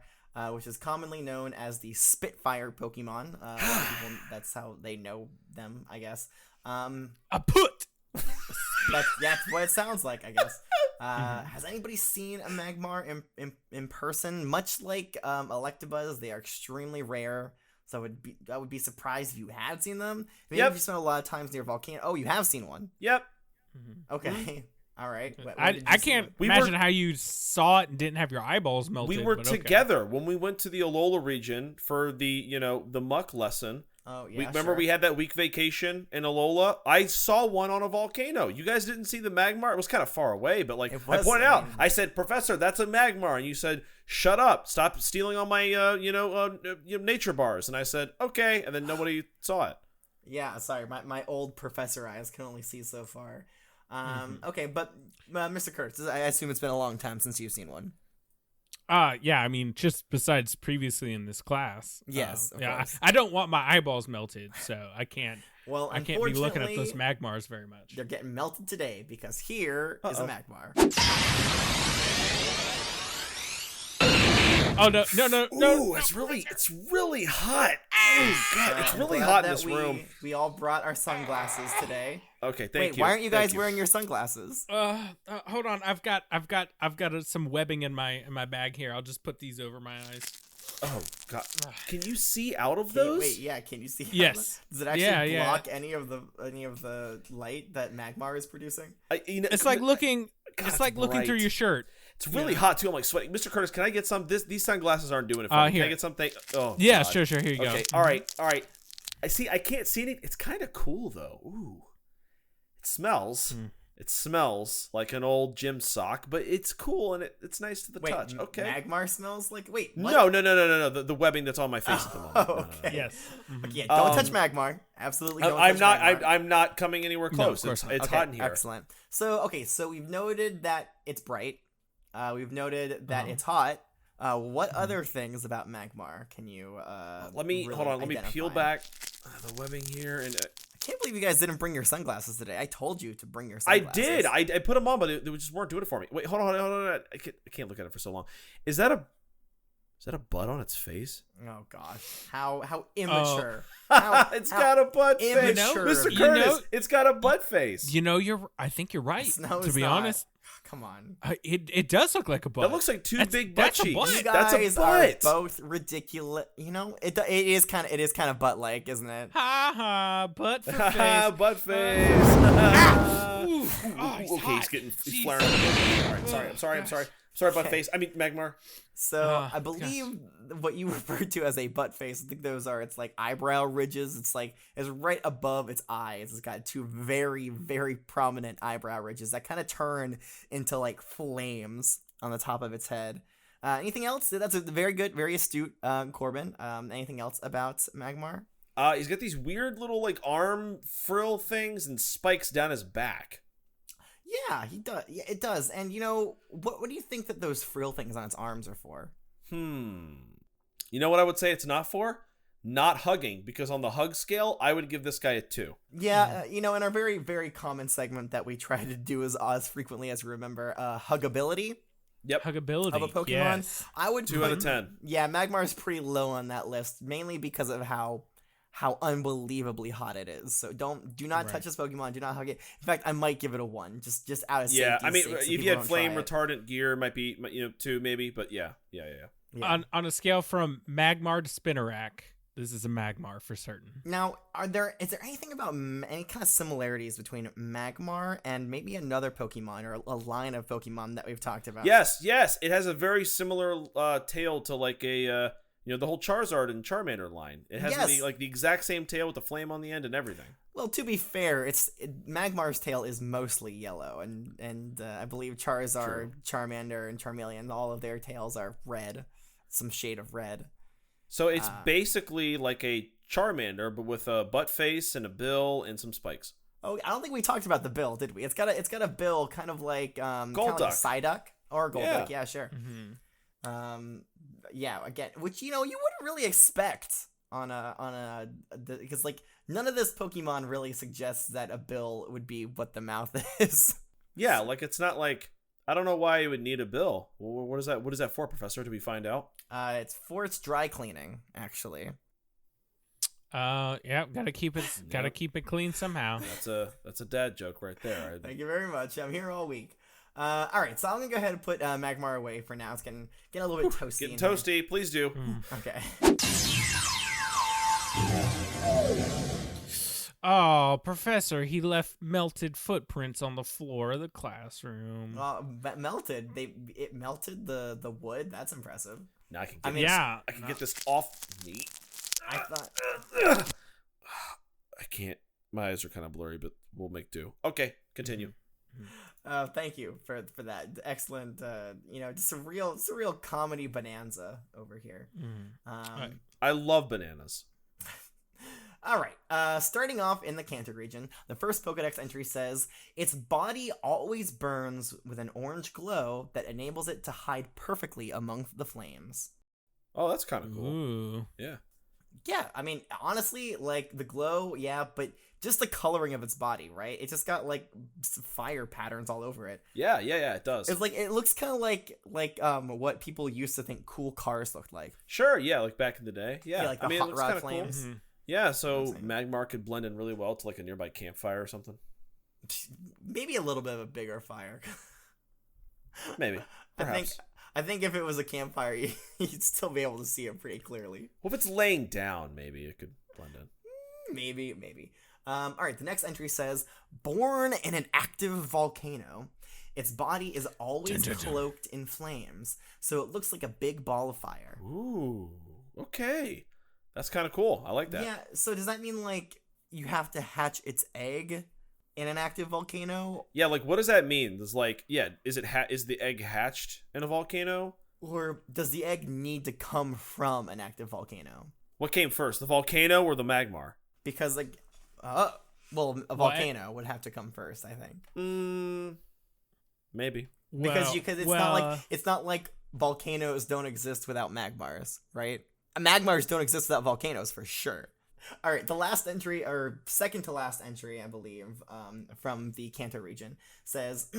which is commonly known as the Spitfire Pokemon. A lot of people, that's how they know them, I guess. A put. That's what it sounds like, I guess. Has anybody seen a Magmar in person? Much like Electabuzz, they are extremely rare. So I would be surprised if you had seen them. Maybe if you spent a lot of times near Volcano. Oh, you have seen one. Yep. Okay. All right. I can't imagine how you saw it and didn't have your eyeballs melted. We were but okay. together when we went to the Alola region for the muck lesson. Oh, yeah. Remember we had that week vacation in Alola? I saw one on a volcano. You guys didn't see the Magmar? It was kind of far away, but like I pointed out, I said, "Professor, that's a Magmar," and you said, "Shut up! Stop stealing all my nature bars." And I said, "Okay," and then nobody saw it. Yeah, sorry, my old professor eyes can only see so far. Okay, but Mr. Kurtz, I assume it's been a long time since you've seen one. Yeah, I mean, just besides previously in this class. Yes, I don't want my eyeballs melted, so I can't. Well, I can't be looking at those Magmars very much. They're getting melted today because here is a Magmar. Oh no! Ooh, it's really hot. Oh god, it's really hot in this room. We all brought our sunglasses today. Okay, thank you. Why aren't you guys wearing your sunglasses? Hold on. I've got some webbing in my bag here. I'll just put these over my eyes. Oh god, can you see out of those? Can you see? Yes. Does it actually block any of the light that Magmar is producing? It's like looking. It's like looking through your shirt. It's really hot too. I'm like sweating. Mr. Curtis, can I get some? These sunglasses aren't doing it for me. Here. Can I get something? Oh yeah, god. sure. Here you go. Okay, all right. I can't see anything. It's kind of cool though. Ooh, it smells. It smells like an old gym sock, but it's cool and it's nice to the touch. Okay. Magmar smells like. Wait. What? No. The webbing that's on my face at the moment. Okay. No. Yes. Yeah. Don't touch Magmar. Absolutely. Don't touch Magmar. I'm not coming anywhere close. of course not. It's hot in here. Excellent. So we've noted that it's bright. We've noted that it's hot. What other things about Magmar can you let me peel back the webbing here and I can't believe you guys didn't bring your sunglasses today. I told you to bring your sunglasses. I did. I put them on, but they just weren't doing it for me. Wait, hold on. I can't look at it for so long. Is that a butt on its face? Oh gosh. How immature. It's got a butt face. Mr. Curtis, it's got a butt face. I think you're right. No, to be honest. Come on. It does look like a butt. That looks like two big butt cheeks. You That's guys a butt. are both ridiculous. It is kind of butt like, isn't it? Ha ha, butt for face. Butt face. Okay, he's flaring. All right, I'm sorry, butt face. I mean Magmar. So I believe what you referred to as a butt face, I think it's like eyebrow ridges. It's right above its eyes. It's got two very, very prominent eyebrow ridges that kind of turn into like flames on the top of its head. Anything else? That's a very good, very astute, Corbin. Anything else about Magmar? He's got these weird little like arm frill things and spikes down his back. Yeah, he does. Yeah, it does. And what do you think that those frill things on its arms are for? You know what I would say it's not for? Not hugging, because on the hug scale, I would give this guy a 2. Yeah, in our very, very common segment that we try to do as frequently as we remember, huggability. Yep. Huggability of a Pokemon. Yes. I would 2 out of 10. Yeah, Magmar's pretty low on that list, mainly because of how unbelievably hot it is. So do not touch this Pokemon. Do not hug it. In fact, I might give it a 1, just out of safety. Yeah, I mean, sake, so if you had flame retardant gear, might be 2 maybe, but yeah. On a scale from Magmar to Spinarak, This is a Magmar for certain. Now, is there anything about any kind of similarities between Magmar and maybe another Pokemon or a line of Pokemon that we've talked about? Yes, it has a very similar tail to like a the whole Charizard and Charmander line. It has the exact same tail with the flame on the end and everything. Well, to be fair, Magmar's tail is mostly yellow, and I believe Charizard, Charmander, and Charmeleon, all of their tails are red, some shade of red. So it's basically like a Charmander, but with a butt face and a bill and some spikes. Oh, I don't think we talked about the bill, did we? It's got a bill kind of like Golduck. Kind of like Psyduck or Golduck. Yeah, sure. Mm-hmm. Yeah, again, which you wouldn't really expect because like none of this Pokemon really suggests that a bill would be what the mouth is. Yeah, like it's not like I don't know why you would need a bill. What is that? What is that for, Professor? Did we find out? It's for its dry cleaning, actually. Yeah, gotta keep it clean somehow. That's a dad joke right there. Thank you very much. I'm here all week. All right, so I'm gonna go ahead and put Magmar away for now. It's getting a little bit toasty. Getting toasty, please do. Okay. Oh, Professor, he left melted footprints on the floor of the classroom. Melted. It melted the wood. That's impressive. Now I can get this off me. I thought I can't. My eyes are kind of blurry, but we'll make do. Okay, continue. Thank you for that excellent. Just a real comedy bonanza over here. I love bananas. All right. Starting off in the Kanto region, the first Pokedex entry says its body always burns with an orange glow that enables it to hide perfectly among the flames. Oh, that's kind of cool. Ooh. Yeah. Yeah, I mean, honestly, like the glow, yeah, but just the coloring of its body, right? It just got like fire patterns all over it. Yeah, it does. It's like it looks kind of like what people used to think cool cars looked like. Sure, yeah, like back in the day. Yeah, like the it hot looks rod kind of flames. cool. Yeah, so Magmar could blend in really well to like a nearby campfire or something. Maybe a little bit of a bigger fire. Maybe. Perhaps. I think if it was a campfire, you'd still be able to see it pretty clearly. Well, if it's laying down, maybe it could blend in. Maybe. All right, the next entry says, born in an active volcano. Its body is always cloaked in flames, so it looks like a big ball of fire. Ooh, okay. That's kind of cool. I like that. Yeah, so does that mean, like, you have to hatch its egg in an active volcano? Yeah, like, what does that mean? There's like, is the egg hatched in a volcano? Or does the egg need to come from an active volcano? What came first, the volcano or the Magmar? Because, like, a volcano would have to come first, I think. Maybe. Because it's not like volcanoes don't exist without Magmars, right? Magmars don't exist without volcanoes for sure. All right, the last entry, or second to last entry, I believe, from the Kanto region says,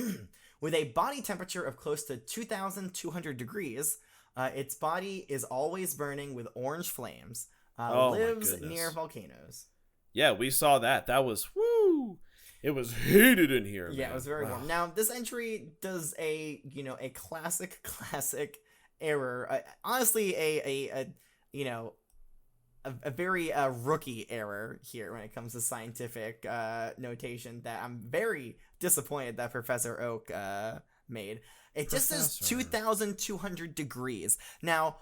with a body temperature of close to 2,200 degrees, its body is always burning with orange flames. Lives near volcanoes. Yeah, we saw that. That was woo. It was heated in here. Yeah, man. It was very warm. Now, this entry does a classic error. Honestly, a very rookie error here when it comes to scientific notation that I'm very disappointed that Professor Oak made. It just says 2,200 degrees. Now,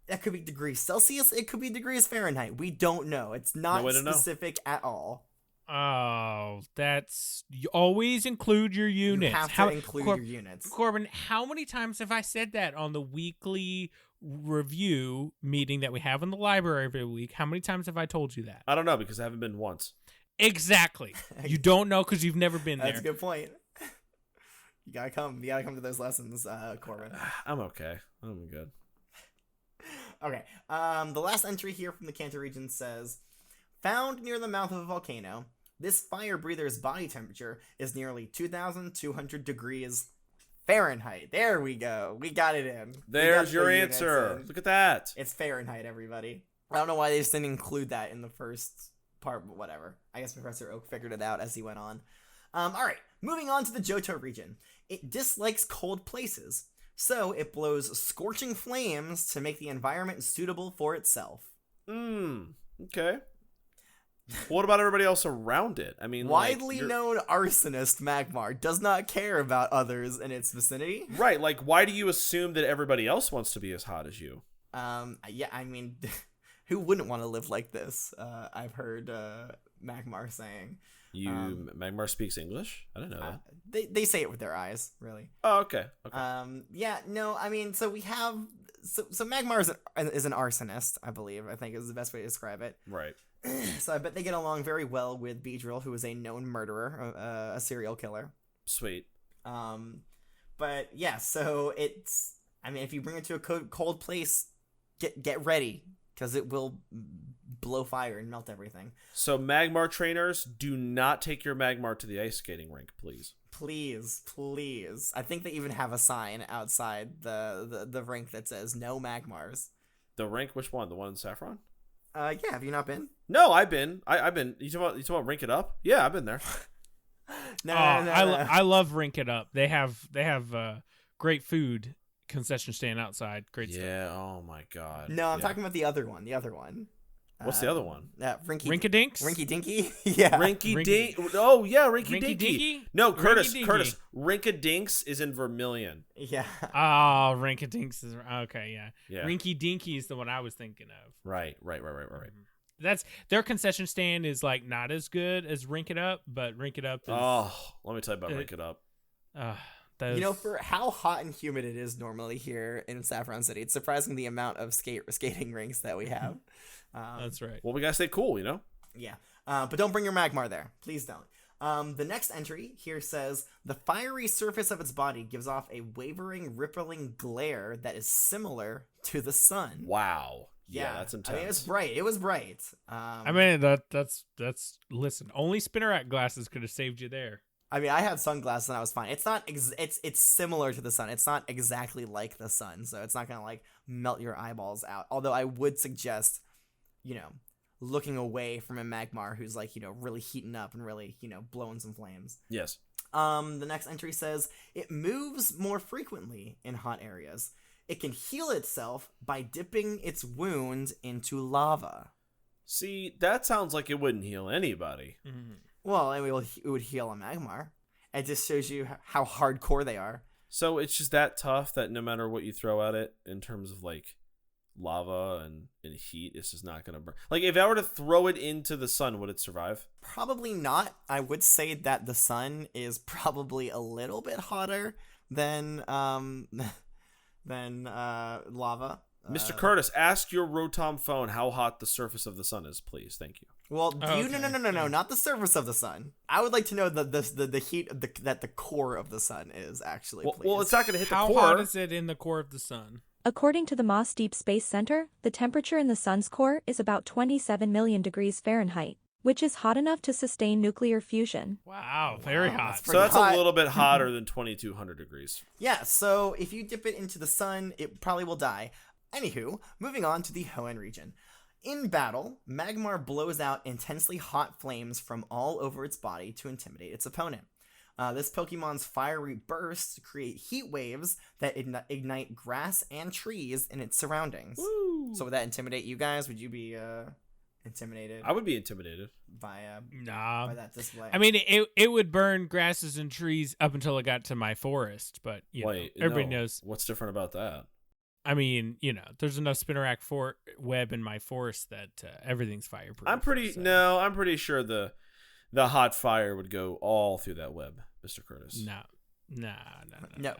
that could be degrees Celsius. It could be degrees Fahrenheit. We don't know. It's not specific at all. Oh, you always include your units. You have to include your units. Corbin, how many times have I said that on the weekly review meeting that we have in the library every week? How many times have I told you that? I don't know because I haven't been once. Exactly. You don't know because you've never been there. That's a good point. You gotta come to those lessons, Corbin. I'm okay. I'm good. Okay. The last entry here from the Kanto region says, found near the mouth of a volcano, this fire breather's body temperature is nearly 2,200 degrees Fahrenheit. There we go. We got it in. There's your answer. Look at that. It's Fahrenheit, everybody. I don't know why they just didn't include that in the first part, but whatever. I guess Professor Oak figured it out as he went on. All right. Moving on to the Johto region. It dislikes cold places, so it blows scorching flames to make the environment suitable for itself. Okay. What about everybody else around it? I mean, Widely known arsonist Magmar does not care about others in its vicinity. Right, like, why do you assume that everybody else wants to be as hot as you? Yeah, I mean, who wouldn't want to live like this? I've heard Magmar saying. Magmar speaks English? I didn't know that. They say it with their eyes, really. Oh, okay. Yeah, no, I mean, so we have... So Magmar is an arsonist, I believe, I think is the best way to describe it. Right. So I bet they get along very well with Beedrill, who is a known murderer, a serial killer. Sweet. But yeah, so it's... I mean, if you bring it to a cold place, get ready, because it will blow fire and melt everything. So Magmar trainers, do not take your Magmar to the ice skating rink, please. Please. I think they even have a sign outside the rink that says no Magmars. The rink? Which one? The one in Saffron? Yeah, have you not been? No, I've been. I've been. You talking about Rink It Up? Yeah, I've been there. No. I love Rink It Up. They have great food concession stand outside. Great stuff. Yeah. Oh my god. No, I'm talking about the other one. What's the other one? Rinky-Dinks? Rinky Dinky? Yeah. Rinky Dink. Oh yeah, Rinky Dinky? Dinky. No, Curtis. Rinky-Dinky. Rinka Dinks is in Vermilion. Yeah. Oh, Rinky-Dinks is okay. Yeah. Yeah. Rinky Dinky is the one I was thinking of. Right. That's their concession stand is like not as good as Rink It Up, but Rink It Up is. Oh, let me tell you about Rink It Up. You know, for how hot and humid it is normally here in Saffron City, it's surprising the amount of skating rinks that we have. That's right. Well, we gotta stay cool, you know. Yeah, but don't bring your Magmar there. Please don't. The next entry here says, the fiery surface of its body gives off a wavering, rippling glare that is similar to the sun. Wow. Yeah, that's intense. I mean, it was bright. I mean, that's listen, only Spinnerack glasses could have saved you there. I mean, I had sunglasses and I was fine. It's not, it's similar to the sun. It's not exactly like the sun, so it's not going to, like, melt your eyeballs out. Although I would suggest, you know, looking away from a Magmar who's, like, you know, really heating up and really, you know, blowing some flames. Yes. The next entry says, it moves more frequently in hot areas. It can heal itself by dipping its wound into lava. See, that sounds like it wouldn't heal anybody. Mm-hmm. Well, it would heal a Magmar. It just shows you how hardcore they are. So it's just that tough that no matter what you throw at it in terms of, like, lava and heat, it's just not going to burn. Like, if I were to throw it into the sun, would it survive? Probably not. I would say that the sun is probably a little bit hotter than lava. Mr. Curtis, ask your Rotom phone how hot the surface of the sun is, please. Thank you. Well, no, not the surface of the sun. I would like to know the heat that the core of the sun is actually. Well, it's not going to hit the core. How hot is it in the core of the sun? According to the Moss Deep Space Center, the temperature in the sun's core is about 27 million degrees Fahrenheit, which is hot enough to sustain nuclear fusion. Wow, very hot. So that's hot. a little bit hotter than 2,200 degrees. Yeah, so if you dip it into the sun, it probably will die. Anywho, moving on to the Hoenn region. In battle, Magmar blows out intensely hot flames from all over its body to intimidate its opponent. This Pokemon's fiery bursts create heat waves that ignite grass and trees in its surroundings. Woo. So would that intimidate you guys? Would you be intimidated? I would be intimidated. By that display. I mean, it would burn grasses and trees up until it got to my forest, but everybody knows. What's different about that? I mean, there's enough Spinnerack web in my forest that everything's fireproof. I'm pretty sure the hot fire would go all through that web, Mr. Curtis. No,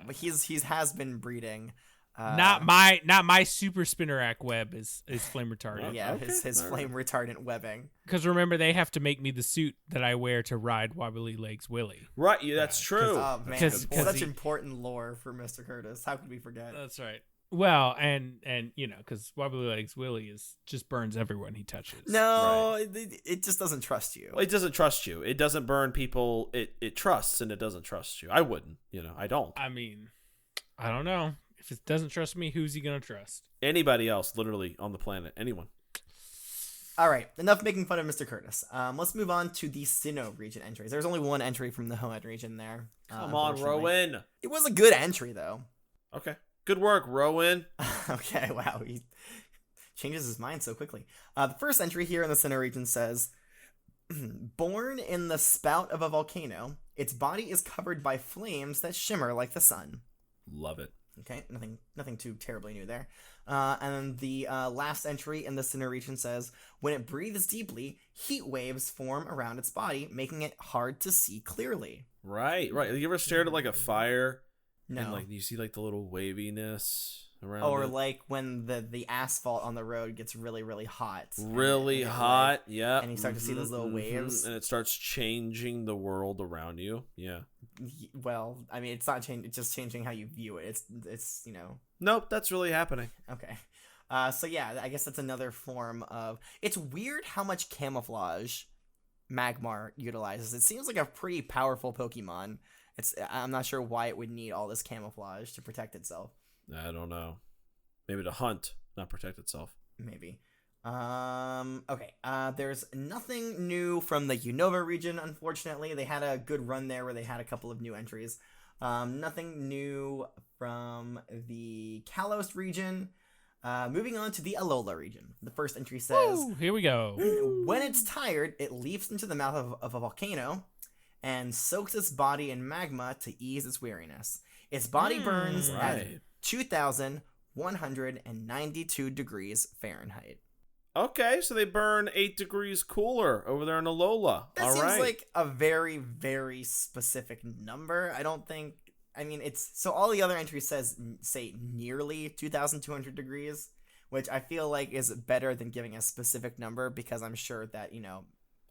but he has been breeding. Not my super Spinnerack web is flame retardant. Yeah, okay. his flame retardant webbing. Because remember, they have to make me the suit that I wear to ride Wobbly Legs Willie. Right, yeah, that's true. Oh man, such important lore for Mr. Curtis. How could we forget? That's right. Well, and because Wobbly Legs Willie just burns everyone he touches. No, right. It just doesn't trust you. Well, it doesn't trust you. It doesn't burn people it trusts, and it doesn't trust you. I wouldn't. I don't. I mean, I don't know. If it doesn't trust me, who's he going to trust? Anybody else, literally, on the planet. Anyone. All right, enough making fun of Mr. Curtis. Let's move on to the Sinnoh region entries. There's only one entry from the Hoenn region there. Come on, Rowan. It was a good entry, though. Okay. Good work, Rowan. Okay, wow. changes his mind so quickly. The first entry here in the center region says, born in the spout of a volcano, its body is covered by flames that shimmer like the sun. Love it. Okay, nothing too terribly new there. And then the last entry in the center region says, when it breathes deeply, heat waves form around its body, making it hard to see clearly. Right. You ever stared at like a fire? No. And like you see like the little waviness around Or it? like when the asphalt on the road gets really, really hot. Really hot, yeah. And you start to see those little waves. And it starts changing the world around you. Yeah. Well, I mean, it's not changing. It's just changing how you view it. It's Nope, that's really happening. Okay. So yeah, I guess that's another form of. It's weird how much camouflage Magmar utilizes. It seems like a pretty powerful Pokemon. I'm not sure why it would need all this camouflage to protect itself. I don't know. Maybe to hunt, not protect itself. Maybe. Okay. There's nothing new from the Unova region, unfortunately. They had a good run there where they had a couple of new entries. Nothing new from the Kalos region. Moving on to the Alola region. The first entry says, Woo, here we go. when it's tired, it leaps into the mouth of a volcano and soaks its body in magma to ease its weariness. Its body burns at 2,192 degrees Fahrenheit. Okay, so they burn 8 degrees cooler over there in Alola. That All seems right. like a very, very specific number. I mean, it's so all the other entries say nearly 2,200 degrees, which I feel like is better than giving a specific number, because I'm sure that,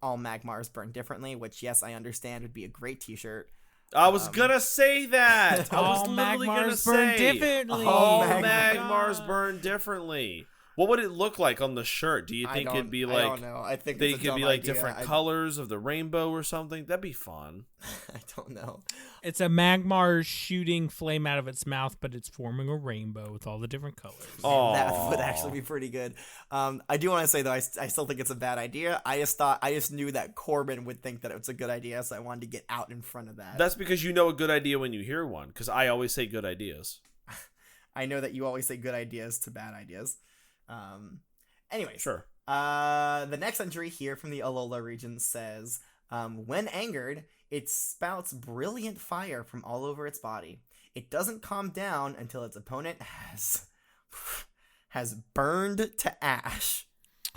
all Magmars burn differently, which, yes, I understand would be a great t-shirt. I was gonna say that. I was All literally gonna Magmars burn say differently. all Magmar- Magmars burn differently. What would it look like on the shirt? Do you think it'd be I like don't know. I think they it's a could dumb be like idea. different colors of the rainbow or something? That'd be fun. I don't know. It's a Magmar shooting flame out of its mouth, but it's forming a rainbow with all the different colors. Oh, That would actually be pretty good. I do want to say though, I still think it's a bad idea. I just knew that Corbin would think that it was a good idea, so I wanted to get out in front of that. That's because you know a good idea when you hear one. Because I always say good ideas. I know that you always say good ideas to bad ideas. Anyways, Sure. The next entry here from the Alola region says, when angered, it spouts brilliant fire from all over its body. It doesn't calm down until its opponent has burned to ash.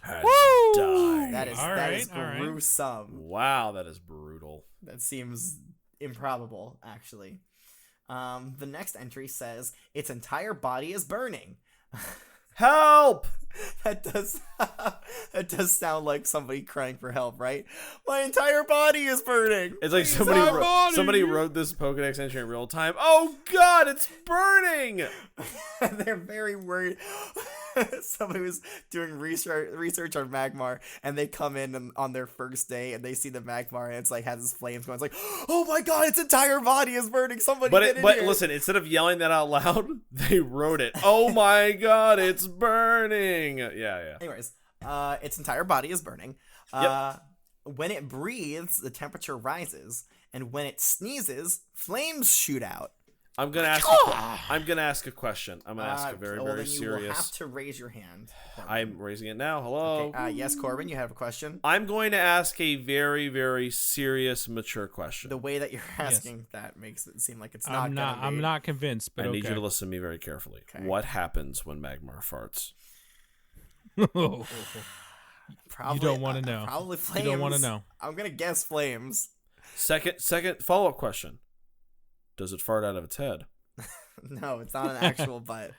Has Woo! died. That is All right. gruesome. Wow, that is brutal. That seems improbable, actually. The next entry says, its entire body is burning. Help! That does sound like somebody crying for help, right? My entire body is burning. It's like Please somebody help. somebody wrote this Pokedex entry in real time. Oh God, it's burning! They're very worried. Somebody was doing research on Magmar, and they come in on their first day, and they see the Magmar, and it's like has its flames going. It's like, oh my God, its entire body is burning. Somebody get in But here. listen, instead of yelling that out loud, they wrote it. Oh my God, it's burning! Yeah. Anyways, its entire body is burning. Yep. When it breathes, the temperature rises, and when it sneezes, flames shoot out. I'm gonna ask. I'm gonna ask a question. I'm gonna ask a very Well, very then you will have serious. to raise your hand. Corbin. I'm raising it now. Hello. Okay, yes, Corbin, you have a question. I'm going to ask a very very serious, mature question. The way that you're asking that makes it seem like it's not. I'm not convinced, but I need okay. you to listen to me very carefully. Okay. What happens when Magmar farts? Probably, You don't wanna know. Probably flames. You don't wanna know. I'm gonna guess flames. Second follow up question. Does it fart out of its head? No, it's not an actual butt.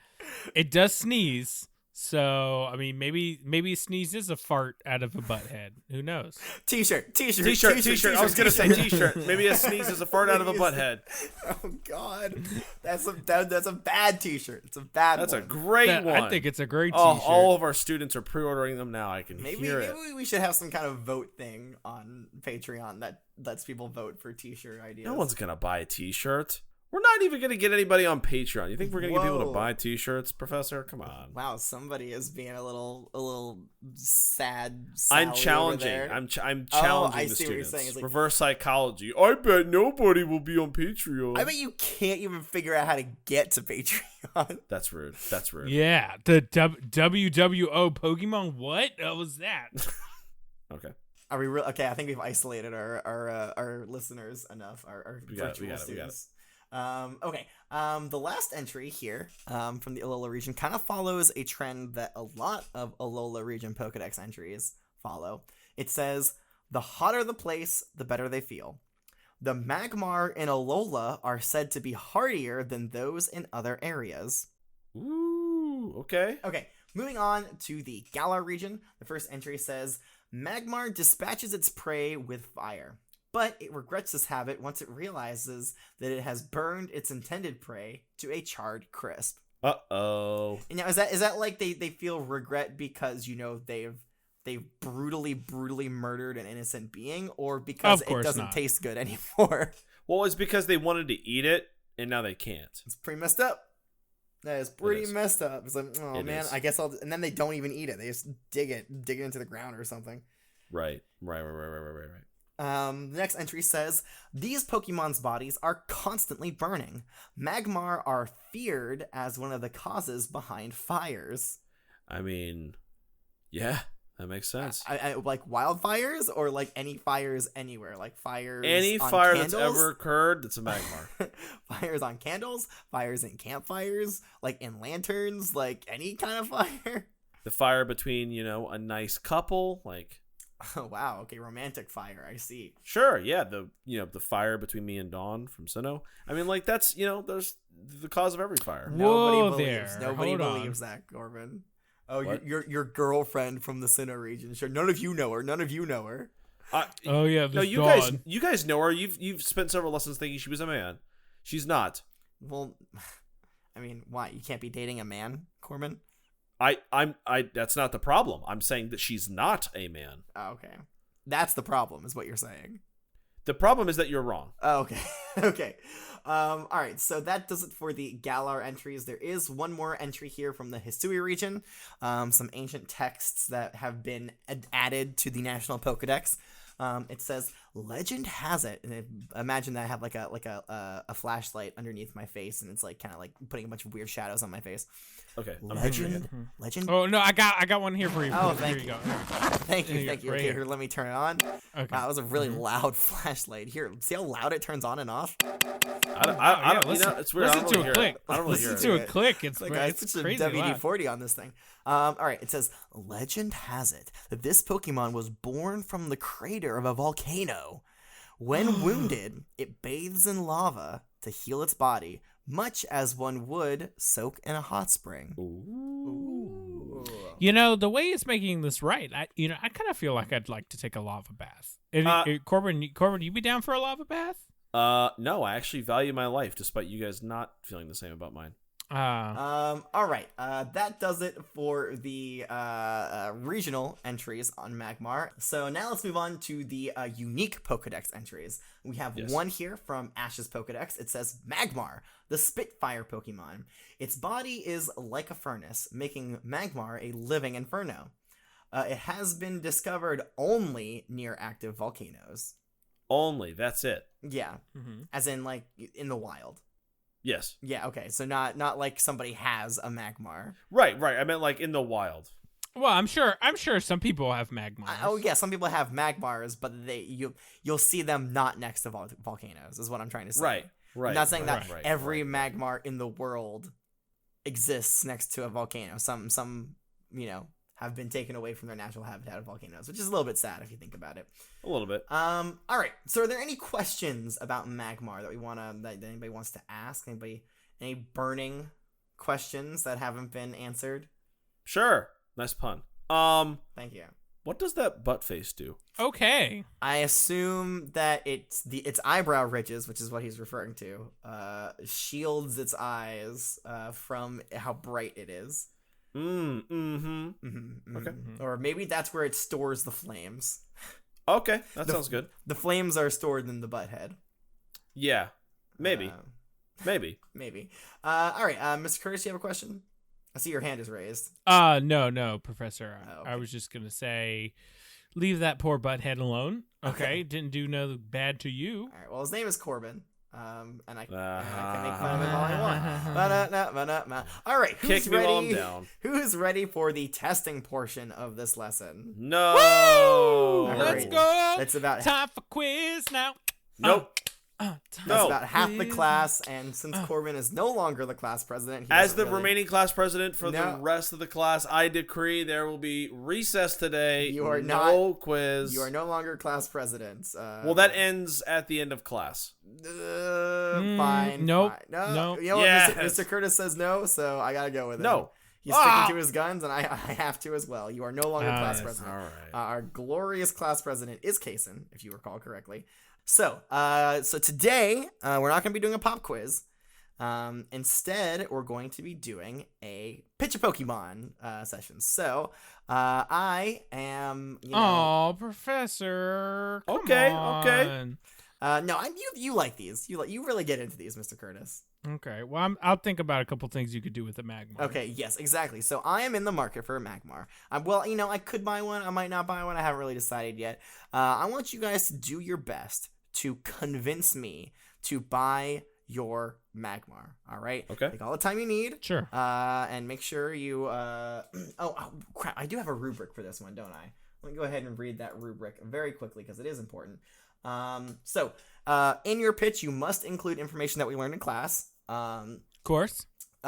It does sneeze, so I mean, maybe sneeze is a fart out of a butt head. Who knows? T-shirt. T-shirt. I was gonna say T-shirt. Maybe a sneeze is a fart out of a butt head. Oh God, that's a bad T-shirt. It's a bad. That's a one. great one. I think it's a great Oh, T-shirt. all of our students are pre-ordering them now. I can Maybe hear it. we should have some kind of vote thing on Patreon that lets people vote for T-shirt ideas. No one's gonna buy a T-shirt. We're not even going to get anybody on Patreon. You think we're going to get people to Whoa. buy T-shirts, Professor? Come on. Wow, somebody is being a little sad. I'm Sally challenging. over there. I'm challenging I the see what you're students. saying. It's like- Reverse psychology. I bet nobody will be on Patreon. I bet you can't even figure out how to get to Patreon. That's rude. That's rude. Yeah, the WWO Pokemon. What was that? Okay. Are we real? Okay, I think we've isolated our listeners enough. Our We got it, virtual we got it, students. Okay. The last entry here, from the Alola region, kind of follows a trend that a lot of Alola region Pokedex entries follow. It says, "The hotter the place, the better they feel. The Magmar in Alola are said to be hardier than those in other areas." Ooh, okay. Okay, moving on to the Galar region. The first entry says, "Magmar dispatches its prey with fire, but it regrets this habit once it realizes that it has burned its intended prey to a charred crisp." Uh-oh. And now, is that like they feel regret because, they've brutally murdered an innocent being, or because Of it course doesn't not. taste good anymore? Well, it's because they wanted to eat it, and now they can't. It's pretty messed up. That is pretty is. messed up. It's like, oh It man, is. I guess I'll. And then they don't even eat it. They just dig it into the ground or something. Right. The next entry says, "These Pokemon's bodies are constantly burning. Magmar are feared as one of the causes behind fires." I mean, yeah, that makes sense. I like wildfires, or like any fires anywhere, like fires. Any on fire candles? that's ever occurred, that's a Magmar. Fires on candles, fires in campfires, like in lanterns, like any kind of fire. The fire between, a nice couple, like... Oh wow, okay, romantic fire, I see. Sure, yeah, the fire between me and Dawn from Sinnoh. I mean, like, that's, there's the cause of every fire. Whoa Nobody there, Nobody hold on. believes that, Corbin. Oh, What? your girlfriend from the Sinnoh region. Sure, none of you know her. Oh yeah, No, this you guys know her. You've spent several lessons thinking she was a man. She's not. Well, I mean, why? You can't be dating a man, Corbin? I'm that's not the problem. I'm saying that she's not a man. Oh, okay. That's the problem, is what you're saying. The problem is that you're wrong. Oh, okay. Okay. All right, so that does it for the Galar entries. There is one more entry here from the Hisui region. Some ancient texts that have been added to the National Pokedex. It says, "Legend has it," and imagine that I have like a flashlight underneath my face, and it's like kind of like putting a bunch of weird shadows on my face. Okay. I'm picturing it. Legend. Oh no, I got one here for you. Oh, Here thank you you. go. Thank you. Here you go, right Okay, here. here, let me turn it on. Okay. Wow, that was a really loud flashlight. Here, see how loud it turns on and off? I don't. listen, It's weird. I listen don't to really a hear click. it. I don't really hear Listen it. to a click. It's Like, great. I It's switched crazy to loud. WD-40 on this thing. All right, it says, "Legend has it that this Pokemon was born from the crater of a volcano. When wounded, it bathes in lava to heal its body, much as one would soak in a hot spring." Ooh. The way it's making this right, I kind of feel like I'd like to take a lava bath. Corbin, you be down for a lava bath? No, I actually value my life, despite you guys not feeling the same about mine. All right. That does it for the regional entries on Magmar. So now let's move on to the unique Pokedex entries. We have Yes. one here from Ash's Pokedex. It says, "Magmar, the Spitfire Pokemon. Its body is like a furnace, making Magmar a living inferno. It has been discovered only near active volcanoes." Only. That's it. Yeah, as in like in the wild. Yes. Yeah, okay. So not like somebody has a Magmar. Right. I meant like in the wild. Well, I'm sure some people have Magmars. Oh yeah, some people have Magmars, but you'll see them not next to volcanoes. Is what I'm trying to say. Right. I'm not saying that right, every right. Magmar in the world exists next to a volcano. Some have been taken away from their natural habitat of volcanoes, which is a little bit sad if you think about it. A little bit. All right. So are there any questions about Magmar that anybody wants to ask? Any burning questions that haven't been answered? Sure. Nice pun. Thank you. What does that butt face do? Okay. I assume that its eyebrow ridges, which is what he's referring to, shields its eyes from how bright it is. Okay. Or maybe that's where it stores the flames. Okay, that sounds good. The flames are stored in the butt head. Yeah, maybe. Maybe. Maybe. All right, Mr. Curtis, you have a question? I see your hand is raised. No, Professor. Oh, okay. I was just gonna say, leave that poor butthead alone. Okay, didn't do no bad to you. All right. Well, his name is Corbin. And I can make fun of him all I want. Ba-da-da-ba-da-ba. All right, who's Kick me while I'm ready? down. Who's ready for the testing portion of this lesson? No. All Let's right. go. It's about Time for quiz now. Nope. That's No. about half the class, and since Corbin is no longer the class president, he As doesn't the really- remaining class president for the No. rest of the class, I decree there will be recess today. You are no not- quiz. you are no longer class president. Well, that ends at the end of class. Fine. nope, Fine. No. nope. You know what? Yes. Mr. Curtis says no, so I gotta go with it. No. He's sticking to his guns, and I have to as well. You are no longer class yes. president. All right. Our glorious class president is Kaysen, if you recall correctly. So today we're not going to be doing a pop quiz. Instead, we're going to be doing a pitch a Pokemon session. So I am. Oh, Professor. Come Okay, on. okay. No, you like these. You really get into these, Mr. Curtis. Okay. Well, I'll think about a couple things you could do with the Magmar. Okay, yes, exactly. So I am in the market for a Magmar. Well, I could buy one. I might not buy one. I haven't really decided yet. I want you guys to do your best to convince me to buy your Magmar. All right? Okay. Take all the time you need. Sure. And make sure you... oh, crap. I do have a rubric for this one, don't I? Let me go ahead and read that rubric very quickly because it is important. So, in your pitch, you must include information that we learned in class. Of course.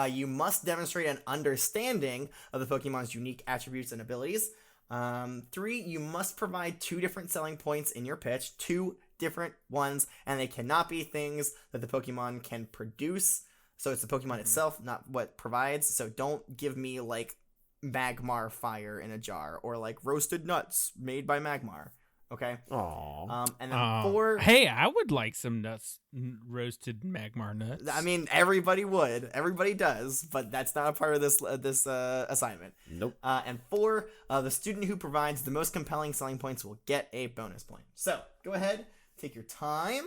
You must demonstrate an understanding of the Pokemon's unique attributes and abilities. 3, you must provide 2 different selling points in your pitch, 2 different ones, and they cannot be things that the Pokemon can produce. So it's the Pokemon itself, not what provides. So don't give me like Magmar fire in a jar or like roasted nuts made by Magmar. Okay. Aww. And then 4. Hey, I would like some nuts, roasted Magmar nuts. I mean, everybody would. Everybody does, but that's not a part of this assignment. Nope. And 4, the student who provides the most compelling selling points will get a bonus point. So go ahead, take your time.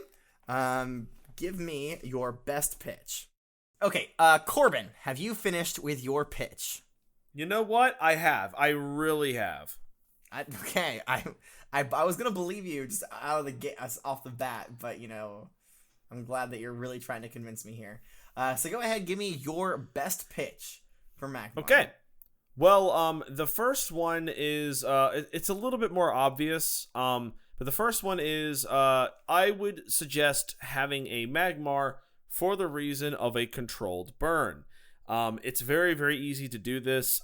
Give me your best pitch. Okay, Corbin, have you finished with your pitch? You know what? I have. I really have. I was gonna believe you just out of the gate, off the bat, but I'm glad that you're really trying to convince me here. So go ahead, give me your best pitch for Magmar. Okay. Well, the first one is it's a little bit more obvious. But the first one is I would suggest having a Magmar for the reason of a controlled burn. It's very, very easy to do this.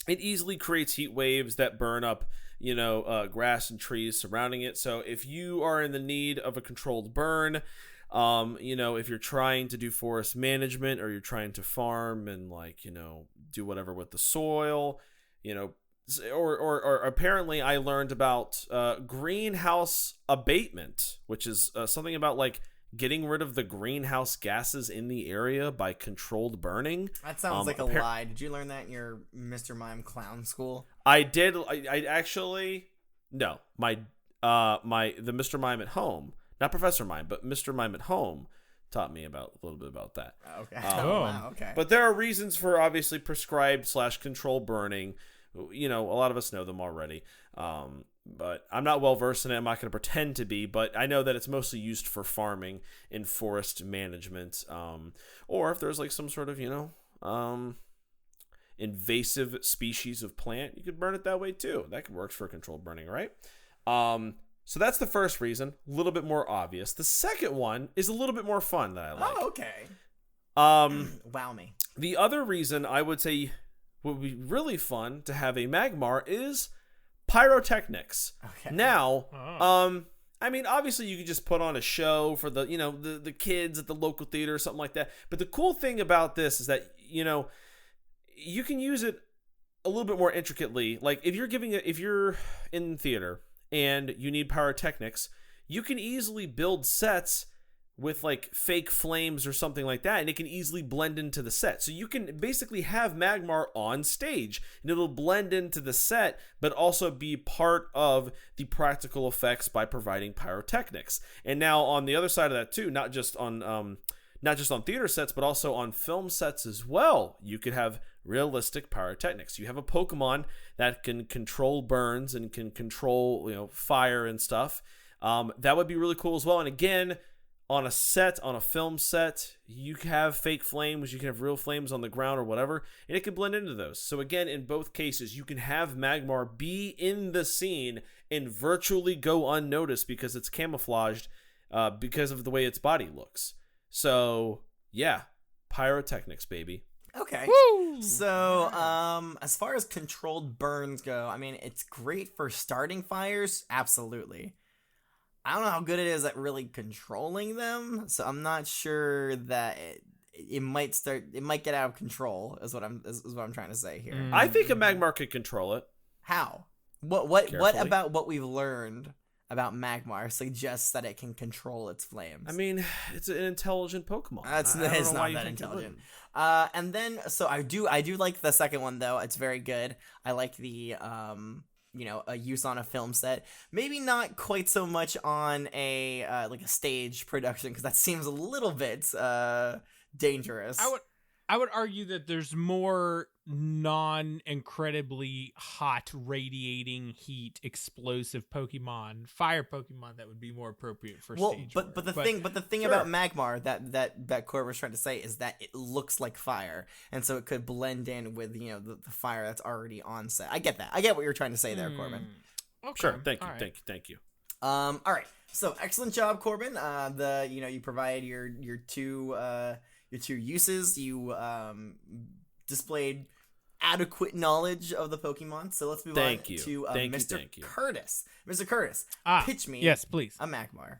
It easily creates heat waves that burn up, grass and trees surrounding it. So if you are in the need of a controlled burn, if you're trying to do forest management or you're trying to farm and do whatever with the soil, or apparently I learned about greenhouse abatement, which is something about getting rid of the greenhouse gases in the area by controlled burning. That sounds like a lie. Did you learn that in your Mr. Mime clown school? I did. I actually no. The Mr. Mime at home, not Professor Mime, but Mr. Mime at home taught me a little bit about that. Okay. Wow, okay. But there are reasons for obviously prescribed / control burning. A lot of us know them already. But I'm not well versed in it. I'm not going to pretend to be, but I know that it's mostly used for farming and forest management. Or if there's some sort of, invasive species of plant, you could burn it that way too. That could work for controlled burning, right? So that's the first reason, a little bit more obvious. The second one is a little bit more fun that I like. Oh, okay. Wow me. The other reason I would say would be really fun to have a Magmar is pyrotechnics. Okay. Now, obviously you could just put on a show for the kids at the local theater or something like that. But the cool thing about this is that, you can use it a little bit more intricately. Like if you're in theater and you need pyrotechnics, you can easily build sets with fake flames or something like that, and it can easily blend into the set. So you can basically have Magmar on stage and it'll blend into the set, but also be part of the practical effects by providing pyrotechnics. And now on the other side of that too, not just not just on theater sets, but also on film sets as well. You could have realistic pyrotechnics. You have a Pokemon that can control burns and can control, fire and stuff. That would be really cool as well. And again, on a film set, you can have fake flames, you can have real flames on the ground or whatever, and it can blend into those. So again, in both cases, you can have Magmar be in the scene and virtually go unnoticed because it's camouflaged because of the way its body looks. So, yeah, pyrotechnics, baby. Okay. Woo! So, as far as controlled burns go, I mean, it's great for starting fires, absolutely. I don't know how good it is at really controlling them, so I'm not sure that it might get out of control. Is what I'm trying to say here. I think a Magmar could control it. How? What Carefully. about what we've learned about Magmar suggests that it can control its flames? I mean, it's an intelligent Pokemon. It's I don't know not why you that think it intelligent. wouldn't. And then so I do like the second one though. It's very good. I like the a use on a film set. Maybe not quite so much on a like a stage production, because that seems a little bit dangerous. I would argue that there's more non-incredibly hot, radiating heat, explosive fire Pokemon that would be more appropriate for stage work. But the thing Sure. about Magmar that Cor was trying to say is that it looks like fire, and so it could blend in with the fire that's already on set. I get that. I get what you're trying to say there, Corbin. Okay. Sure, thank you, All right. thank you. All right. So excellent job, Corbin. You provide your two uses. You displayed adequate knowledge of the Pokemon. So let's move on to Mr. Curtis. Mr. Curtis, pitch me yes, please. a Magmar.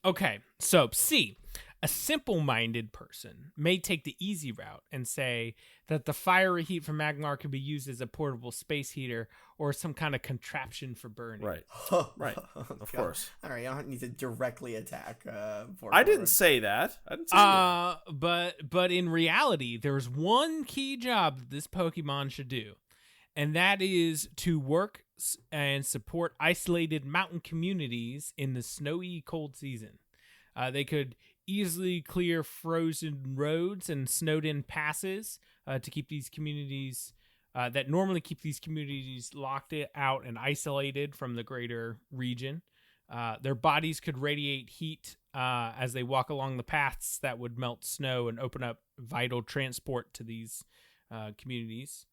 Okay, so C. A simple-minded person may take the easy route and say that the fiery heat from Magmar can be used as a portable space heater or some kind of contraption for burning. Right, right, of course. All right, I don't need to directly attack. I didn't say that. But in reality, there's one key job that this Pokemon should do, and that is to work and support isolated mountain communities in the snowy, cold season. They could easily clear frozen roads and snowed-in passes to keep these communities that normally keep these communities locked out and isolated from the greater region. Their bodies could radiate heat as they walk along the paths that would melt snow and open up vital transport to these communities.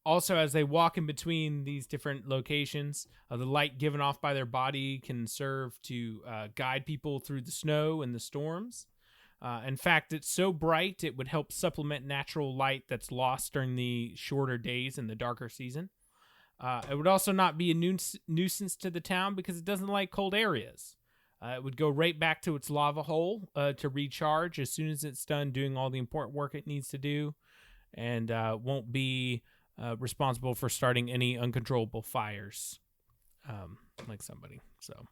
Also, as they walk in between these different locations, the light given off by their body can serve to guide people through the snow and the storms. In fact, it's so bright it would help supplement natural light that's lost during the shorter days in the darker season. It would also not be a nuisance to the town because it doesn't like cold areas. It would go right back to its lava hole to recharge as soon as it's done doing all the important work it needs to do, and won't be responsible for starting any uncontrollable fires like somebody. So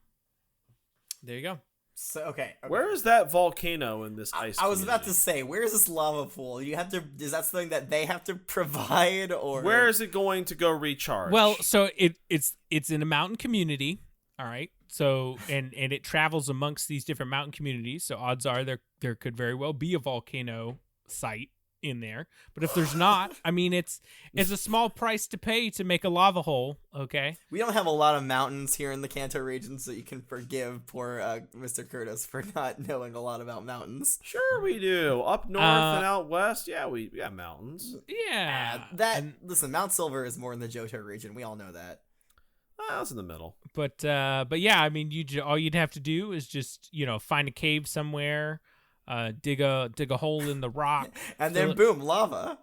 there you go. So okay. Where is that volcano in this ice? I was about to community? say, where is this lava pool? You have to. Is that something that they have to provide, or Where is it going to go recharge? Well, so it's in a mountain community, all right. So and it travels amongst these different mountain communities. So odds are there could very well be a volcano site in there. But if there's not, I mean, it's a small price to pay to make a lava hole. Okay. We don't have a lot of mountains here in the Kanto region, so you can forgive poor Mr. Curtis for not knowing a lot about mountains. Sure we do. Up north and out west, yeah, we got mountains. Yeah. Listen, Mount Silver is more in the Johto region. We all know that. That's in the middle. But yeah, I mean, all you'd have to do is just find a cave somewhere, dig a hole in the rock, and then boom, lava.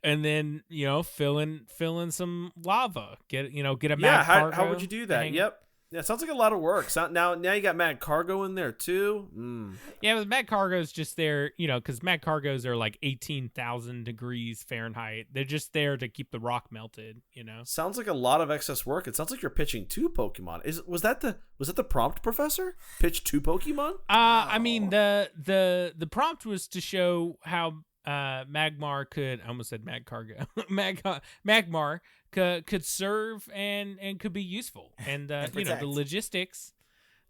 And then fill in some lava. Get a Mad cargo. How would you do that? Yep. Yeah, it sounds like a lot of work. So now you got Mad Cargo in there too. Yeah, but Mad Cargo's just there, because Mad Cargos are like 18,000 degrees Fahrenheit. They're just there to keep the rock melted. Sounds like a lot of excess work. It sounds like you're pitching 2 Pokemon. Was that the prompt, Professor? Pitch 2 Pokemon? I mean the prompt was to show how Magmar could. I almost said Mad Cargo. Magmar could serve and could be useful, and the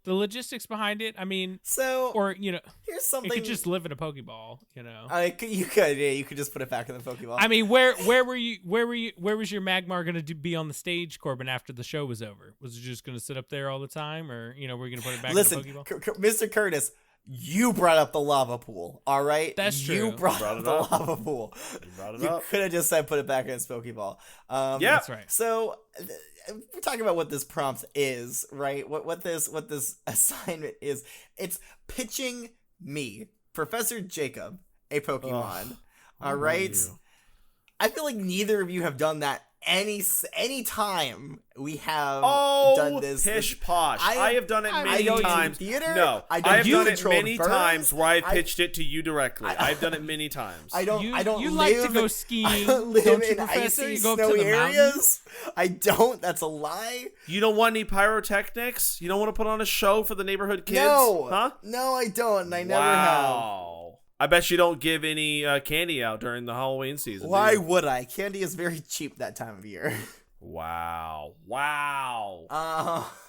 the logistics behind it. I mean, So or here's it something. could just live in a Pokeball. You could, yeah, you could just put it back in the Pokeball. I mean, where was your Magmar gonna be on the stage, Corbin, after the show was over? Was it just gonna sit up there all the time, or were you gonna put it back Listen, in the Pokeball? Mr. Curtis, you brought up the lava pool, all right? That's true. You brought Brought up it the up. lava pool. You brought it You up. could have just said put it back in its Pokeball. Yeah. That's right. So we're talking about what this prompt is, right? What this assignment is. It's pitching me, Professor Jacob, a Pokemon. All right. you. I feel like neither of you have done that any time we have Oh, done this. pish posh. I- I have done it I many go to times. theater, No, I I do have done it controlled many birds, times where I've I- pitched it to you directly. I've done it many times. I don't You live, like to go skiing, I don't live don't you, in Professor? icy, You go up to snowy the mountains? areas. I don't. That's a lie. You don't want any pyrotechnics? You don't want to put on a show for the neighborhood kids? No, Huh? no, I don't. And I never have. Wow. I bet you don't give any candy out during the Halloween season. do Why you? would I? Candy is very cheap that time of year. Wow. Wow.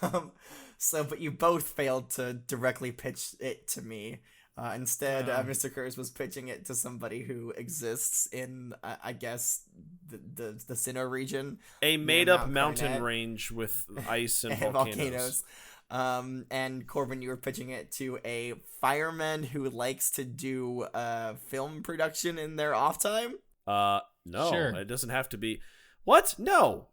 But you both failed to directly pitch it to me. Instead, Mr. Curtis was pitching it to somebody who exists in, I guess, the Sinnoh region. A near made-up Mount mountain Coronet range with ice and, and volcanoes. And Corbin, you were pitching it to a fireman who likes to do film production in their off time. No, Sure. it doesn't have to be. What? No.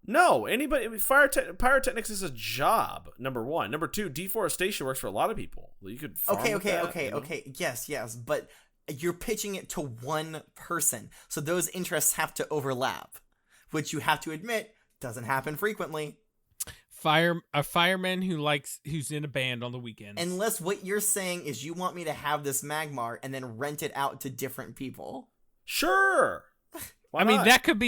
Anybody? Pyrotechnics is a job. Number one. Number two. Deforestation works for a lot of people. You could. Farm with that, you know? Okay. Yes. But you're pitching it to one person, so those interests have to overlap, which you have to admit doesn't happen frequently. A fireman who's in a band on the weekends. Unless what you're saying is you want me to have this Magmar and then rent it out to different people. Sure. Why I mean, not? that could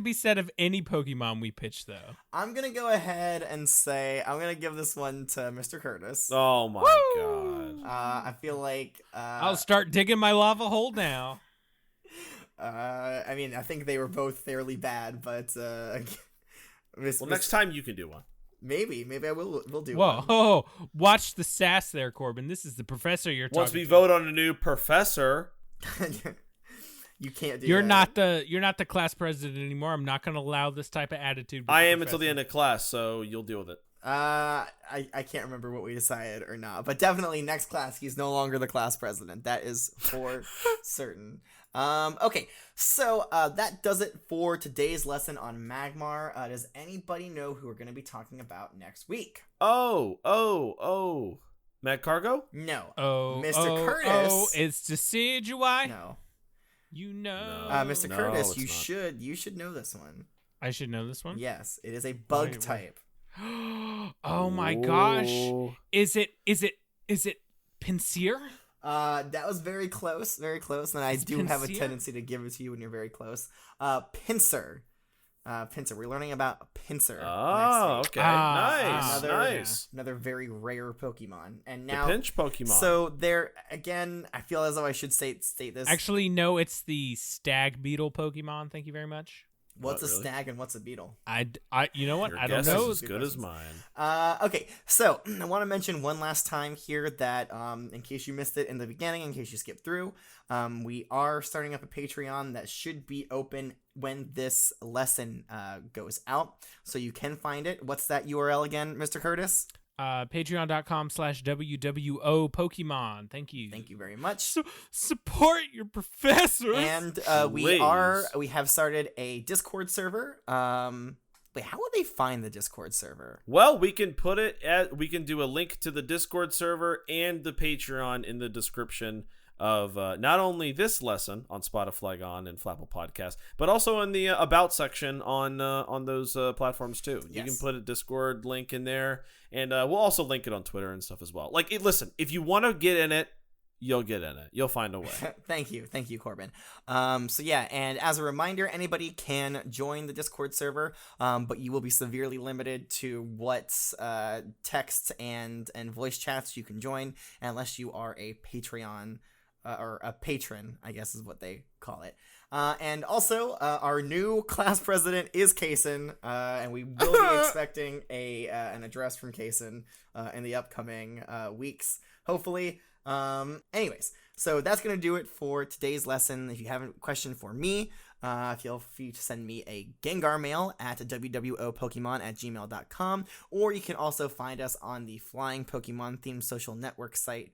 be said of any Pokemon we pitch, though. I'm gonna go ahead and say I'm gonna give this one to Mr. Curtis. Oh my god. I feel like I'll start digging my lava hole now. I mean, I think they were both fairly bad, but Well, next time you can do one. maybe I will do Whoa, one. oh, watch the sass there, Corbin. This is the professor you're talking Once we to. vote on a new professor. You can't do You're that. not the class president anymore. I'm not going to allow this type of attitude. with I the am until the professor. end of class, so you'll deal with it. I can't remember what we decided or not, but definitely next class he's no longer the class president. That is for certain. Okay, so that does it for today's lesson on Magmar. Does anybody know who we're going to be talking about next week? Oh. Mad Cargo? No. Oh, Mr. Curtis. Oh, it's Decidueye. No. You know. Mr. No, Curtis, it's you should know this one. I should know this one. Yes, it is a bug Wait. type. Oh my gosh. Ooh. Is it Pinsir? That was very close, and I do have a Pinsir? tendency to give it to you when you're very close. Pinsir. Pinsir. We're learning about Pinsir Oh, next week. okay. Nice. Another, nice. Another very rare Pokemon. And The now, pinch Pokemon. so there again, I feel as though I should state this. Actually, no, it's the Stag Beetle Pokemon. Thank you very much. what's What, a really? stag and what's a beetle? You know what? Your I don't guess know. is as good as mine. Okay, so I want to mention one last time here that in case you missed it in the beginning, in case you skipped through, we are starting up a Patreon that should be open when this lesson goes out, so you can find it. What's that URL again, Mr. Curtis? Patreon.com/WWO Pokemon. Thank you. Thank you very much. So, support your professors. And Please. we have started a Discord server. Wait, how would they find the Discord server? Well, we can we can do a link to the Discord server and the Patreon in the description of not only this lesson on Spotify and Flapple Podcast, but also in the About section on those platforms too. You can Yes. put a Discord link in there, and we'll also link it on Twitter and stuff as well. Listen, if you want to get in it, you'll get in it. You'll find a way. Thank you, Corbin. So yeah, and as a reminder, anybody can join the Discord server, but you will be severely limited to what text and voice chats you can join, unless you are a Patreon or a patron, I guess is what they call it. And also, our new class president is Kaysen, and we will be expecting an address from Kaysen in the upcoming weeks, hopefully. Anyways, so that's going to do it for today's lesson. If you have a question for me, feel free to send me a Gengar mail at wwopokemon@gmail.com, or you can also find us on the Flying Pokemon themed social network site,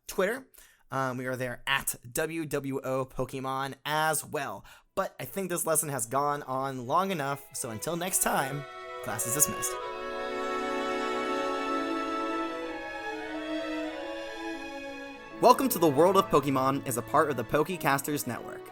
Twitter. We are there at WWOPokemon as well. But I think this lesson has gone on long enough, so until next time, class is dismissed. Welcome to the World of Pokemon is a part of the Pokecasters Network.